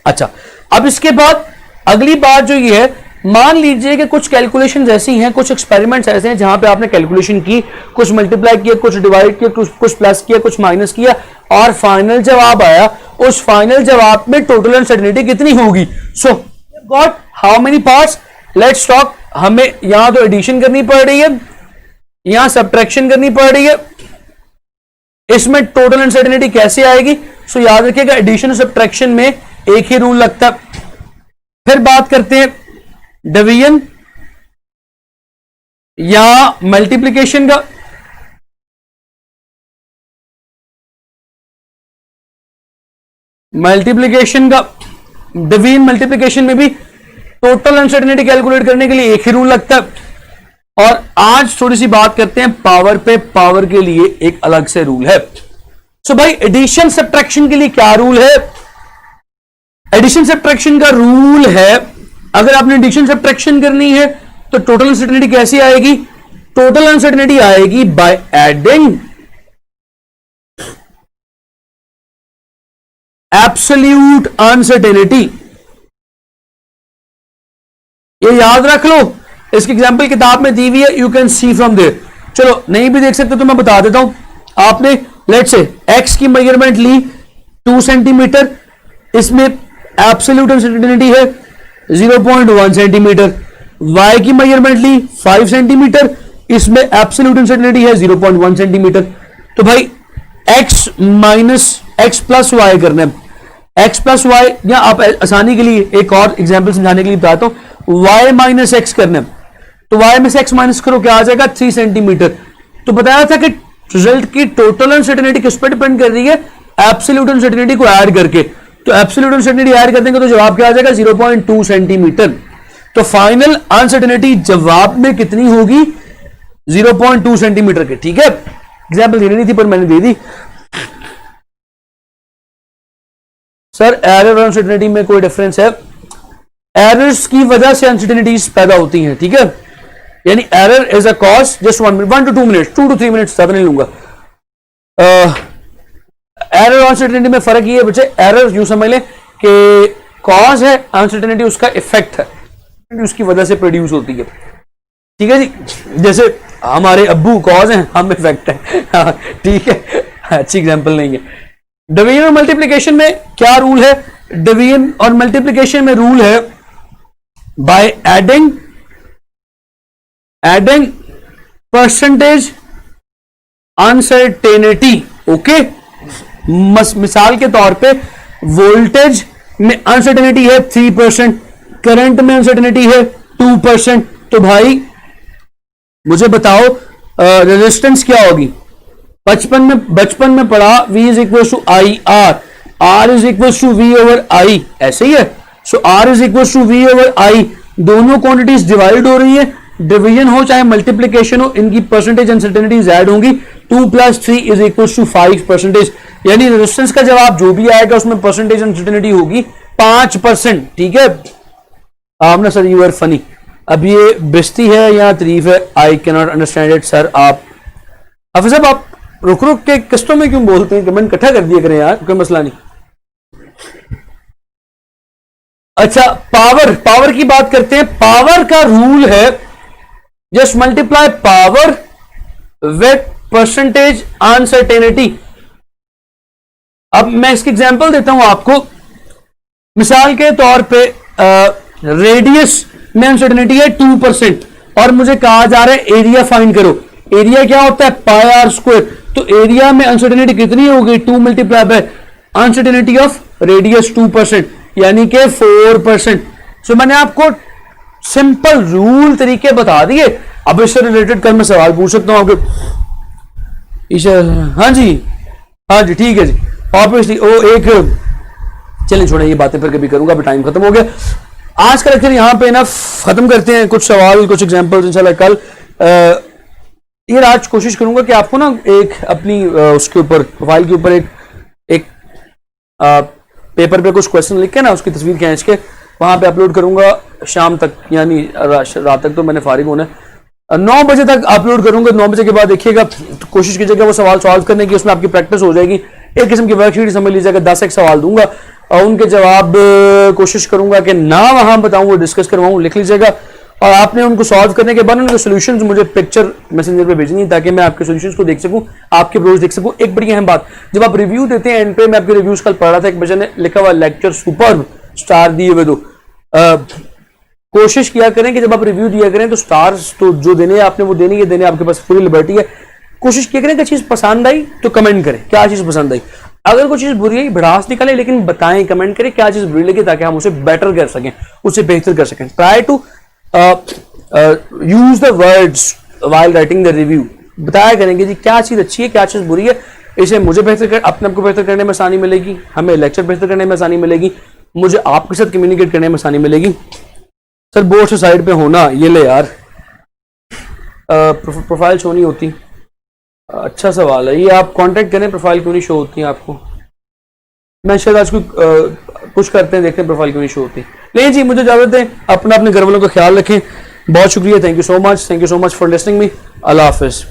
अच्छा अब इसके बाद अगली बात जो ये है, मान लीजिए कि कुछ कैलकुलेशंस ऐसी हैं, कुछ एक्सपेरिमेंट्स ऐसे हैं जहां पे आपने कैलकुलेशन की, कुछ मल्टीप्लाई किया, कुछ डिवाइड किया, कुछ प्लस किया, कुछ माइनस किया, और फाइनल जवाब आया। उस फाइनल जवाब में टोटल अनसर्टेनिटी कितनी होगी। सो got how many parts, let's talk. हमें यहां तो एडिशन करनी पड़ रही है, यहां सब्ट्रैक्शन करनी पड़ रही है, इसमें टोटल अनसर्टेनिटी कैसे आएगी। सो याद रखिएगा एडिशन और सब्ट्रैक्शन में एक ही रूल लगता है। फिर बात करते हैं डिवीजन या मल्टीप्लिकेशन का। मल्टीप्लिकेशन का, डिवीजन मल्टीप्लिकेशन में भी टोटल अनसर्टेनिटी कैलकुलेट करने के लिए एक ही रूल लगता है। और आज थोड़ी सी बात करते हैं पावर पे, पावर के लिए एक अलग से रूल है। सो भाई एडिशन सब्ट्रैक्शन के लिए क्या रूल है। एडिशन सब्ट्रैक्शन का रूल है, अगर आपने एडिशन सब्ट्रैक्शन करनी है तो टोटल अनसर्टेनिटी कैसी आएगी, टोटल अनसर्टेनिटी आएगी बाय एडिंग एब्सोल्यूट अनसर्टेनिटी। ये याद रख लो, इसकी एग्जांपल किताब में दी हुई है, you can see from there. चलो नहीं भी देख सकते तो मैं बता देता हूं। आपने लेट्स से एक्स की मेजरमेंट ली 2 सेंटीमीटर, इसमें एब्सोल्यूट अनसर्टेनिटी है 0.1 सेंटीमीटर। वाई की मेजरमेंट ली 5 सेंटीमीटर, इसमें एब्सोल्यूट अनसर्टेनिटी है 0.1 सेंटीमीटर। तो भाई x minus X plus Y करना है, x प्लस वाई, या आप आसानी के लिए एक और एग्जांपल समझाने के लिए बताता हूं, y माइनस एक्स करना है। तो y में से x माइनस करो, क्या आ जाएगा 3 सेंटीमीटर। तो बताया था कि रिजल्ट की टोटल अनसर्टेनिटी किस पर डिपेंड कर रही है, एब्सोल्यूट अनसर्टेनिटी को ऐड करके। तो एब्सोल्यूट अनसर्टेनिटी ऐड कर देंगे तो जवाब क्या आ जाएगा 0.2 सेंटीमीटर। तो फाइनल अनसर्टेनिटी जवाब में कितनी होगी 0.2 सेंटीमीटर के। ठीक है, एग्जांपल देनी नहीं थी पर मैंने दे दी। सर एरर और अनसर्टेनिटी में कोई डिफरेंस है, एरर्स की वजह से अनसर्टेनिटीज पैदा होती हैं। ठीक है, यानी error is a cause, just 1 to 2 minute, 2 to 3 minute ज्यादा नहीं लूंगा। एरर और अनसर्टेनिटी में फर्क ये है बच्चे, एरर यूं समझ लें कि कॉज है, अनसर्टेनिटी उसका इफेक्ट है, उसकी वजह से प्रोड्यूस होती है। ठीक है जी, जैसे हमारे अब्बू कॉज हैं, हम इफेक्ट है। ठीक है, अच्छी एग्जांपल नहीं है। डिवीजन और मल्टीप्लिकेशन में क्या रूल है, डिवीजन और मल्टीप्लिकेशन में रूल है by adding percentage uncertainty. Okay, मिसाल के तौर पे वोल्टेज में अनसर्टेनिटी है 3%, करंट में अनसर्टेनिटी है 2%। तो भाई मुझे बताओ रेजिस्टेंस क्या होगी। बचपन में पढ़ा V is equal to I R, R is equal to V over I, ऐसे ही है। सो R is equal to V over I, दोनों क्वांटिटीज डिवाइड हो रही है, डिवीजन हो चाहे मल्टीप्लिकेशन हो, इनकी परसेंटेज अनसर्टेनिटीज ऐड होंगी। 2 + 3 इज इक्वल टू 5%, यानी रेजिस्टेंस का जवाब जो भी आएगा उसमें परसेंटेज अनसर्टेनिटी होगी 5%। ठीक है, आपने सर यू आर फनी, अब ये बेइज्जती है या तारीफ है, I can not understand it sir. आप हाफिज साहब आप रुक के किस्तों में क्यों बोलते हैं, कमेंट इकट्ठा कर दिया करें यार, कोई मसला नहीं। अच्छा पावर की बात करते हैं। पावर का रूल है just multiply power with percentage uncertainty. अब मैं इसकी एग्जांपल देता हूं आपको। मिसाल के तौर पे रेडियस में अनसर्टेनिटी है 2% और मुझे कहा जा रहा है एरिया फाइंड करो। एरिया क्या होता है? पाई आर स्क्वायर। तो एरिया में अनसर्टेनिटी कितनी होगी? 2 multiply by uncertainty of radius 2%, यानी कि 4%। सो मैंने आपको सिंपल रूल तरीके बता दिए। अब इससे रिलेटेड कल मैं सवाल पूछ सकता हूं आपको। हाँ जी ठीक है जी। ऑब्वियसली वो एक, चलिए छोड़े ये बातें फिर कभी करूंगा, अभी टाइम खत्म हो गया। आज का लेक्चर यहां पे ना खत्म करते हैं। कुछ सवाल, कुछ एग्जांपल्स इंशाल्लाह कल। ये आज कोशिश करूंगा कि आपको ना एक अपनी उसके ऊपर, प्रोफाइल के ऊपर एक पेपर पे कुछ क्वेश्चन लिख के ना उसकी तस्वीर खींच के वहां पे अपलोड करूंगा शाम तक, यानी रात तक तो मैंने फारिग होना है। 9 बजे तक अपलोड करूंगा। 9 बजे के बाद देखिएगा, तो कोशिश कीजिएगा वो सवाल सॉल्व करने की, उसमें आपकी प्रैक्टिस हो जाएगी। एक किस्म की वर्कशीट समझ लीजिएगा। 10 एक सवाल दूंगा और उनके जवाब कोशिश करूंगा कि ना वहां बताऊं, वो डिस्कस करवाऊं। लिख लीजिएगा और आपने उनको सॉल्व करने के बाद उनके सॉल्यूशंस मुझे पिक्चर मैसेंजर पे भेजनी है ताकि मैं आपके सॉल्यूशंस को देख सकूं, आपके अप्रोच देख सकूं। एक बड़ी अहम बात, जब आप रिव्यू देते हैं एंड पे, मैं आपके रिव्यूज कल पढ़ रहा था, एक बच्चे ने लिखा हुआ लेक्चर सुपर्ब, स्टार दिए हुए। तो कोशिश किया करें कि जब आप रिव्यू दिया करें तो स्टार्स तो जो देने आपने वो देने, ये देने आपके पास पूरी लिबर्टी है। कोशिश किया करें कि चीज पसंद आई तो कमेंट करें क्या चीज पसंद आई। अगर कोई चीज बुरी आई भड़ास निकाले, लेकिन बताएं, कमेंट करें क्या चीज बुरी लगी ताकि हम उसे बेटर कर सकें, उसे बेहतर कर सकें। Try to use the words while writing the review. बताया करेंगे जी क्या चीज अच्छी है, क्या चीज बुरी है। इसे मुझे बेहतर कर, अपने आप को बेहतर करने में आसानी मिलेगी, हमें लेक्चर बेहतर करने में आसानी मिलेगी, मुझे आपके साथ कम्युनिकेट करने में आसानी मिलेगी। सर बोर्ड से साइड पे होना, ये ले यार, प्रोफाइल शो नहीं होती। अच्छा सवाल है ये, आप कांटेक्ट करें, प्रोफाइल क्यों नहीं शो होती है आपको? मैं शायद आज कुछ करते हैं, देखते हैं प्रोफाइल क्यों नहीं शो होती। लेकिन जी मुझे इजाजत दें, अपने घर वालों का ख्याल रखें। बहुत शुक्रिया, thank you so much for listening me. Allah Hafiz.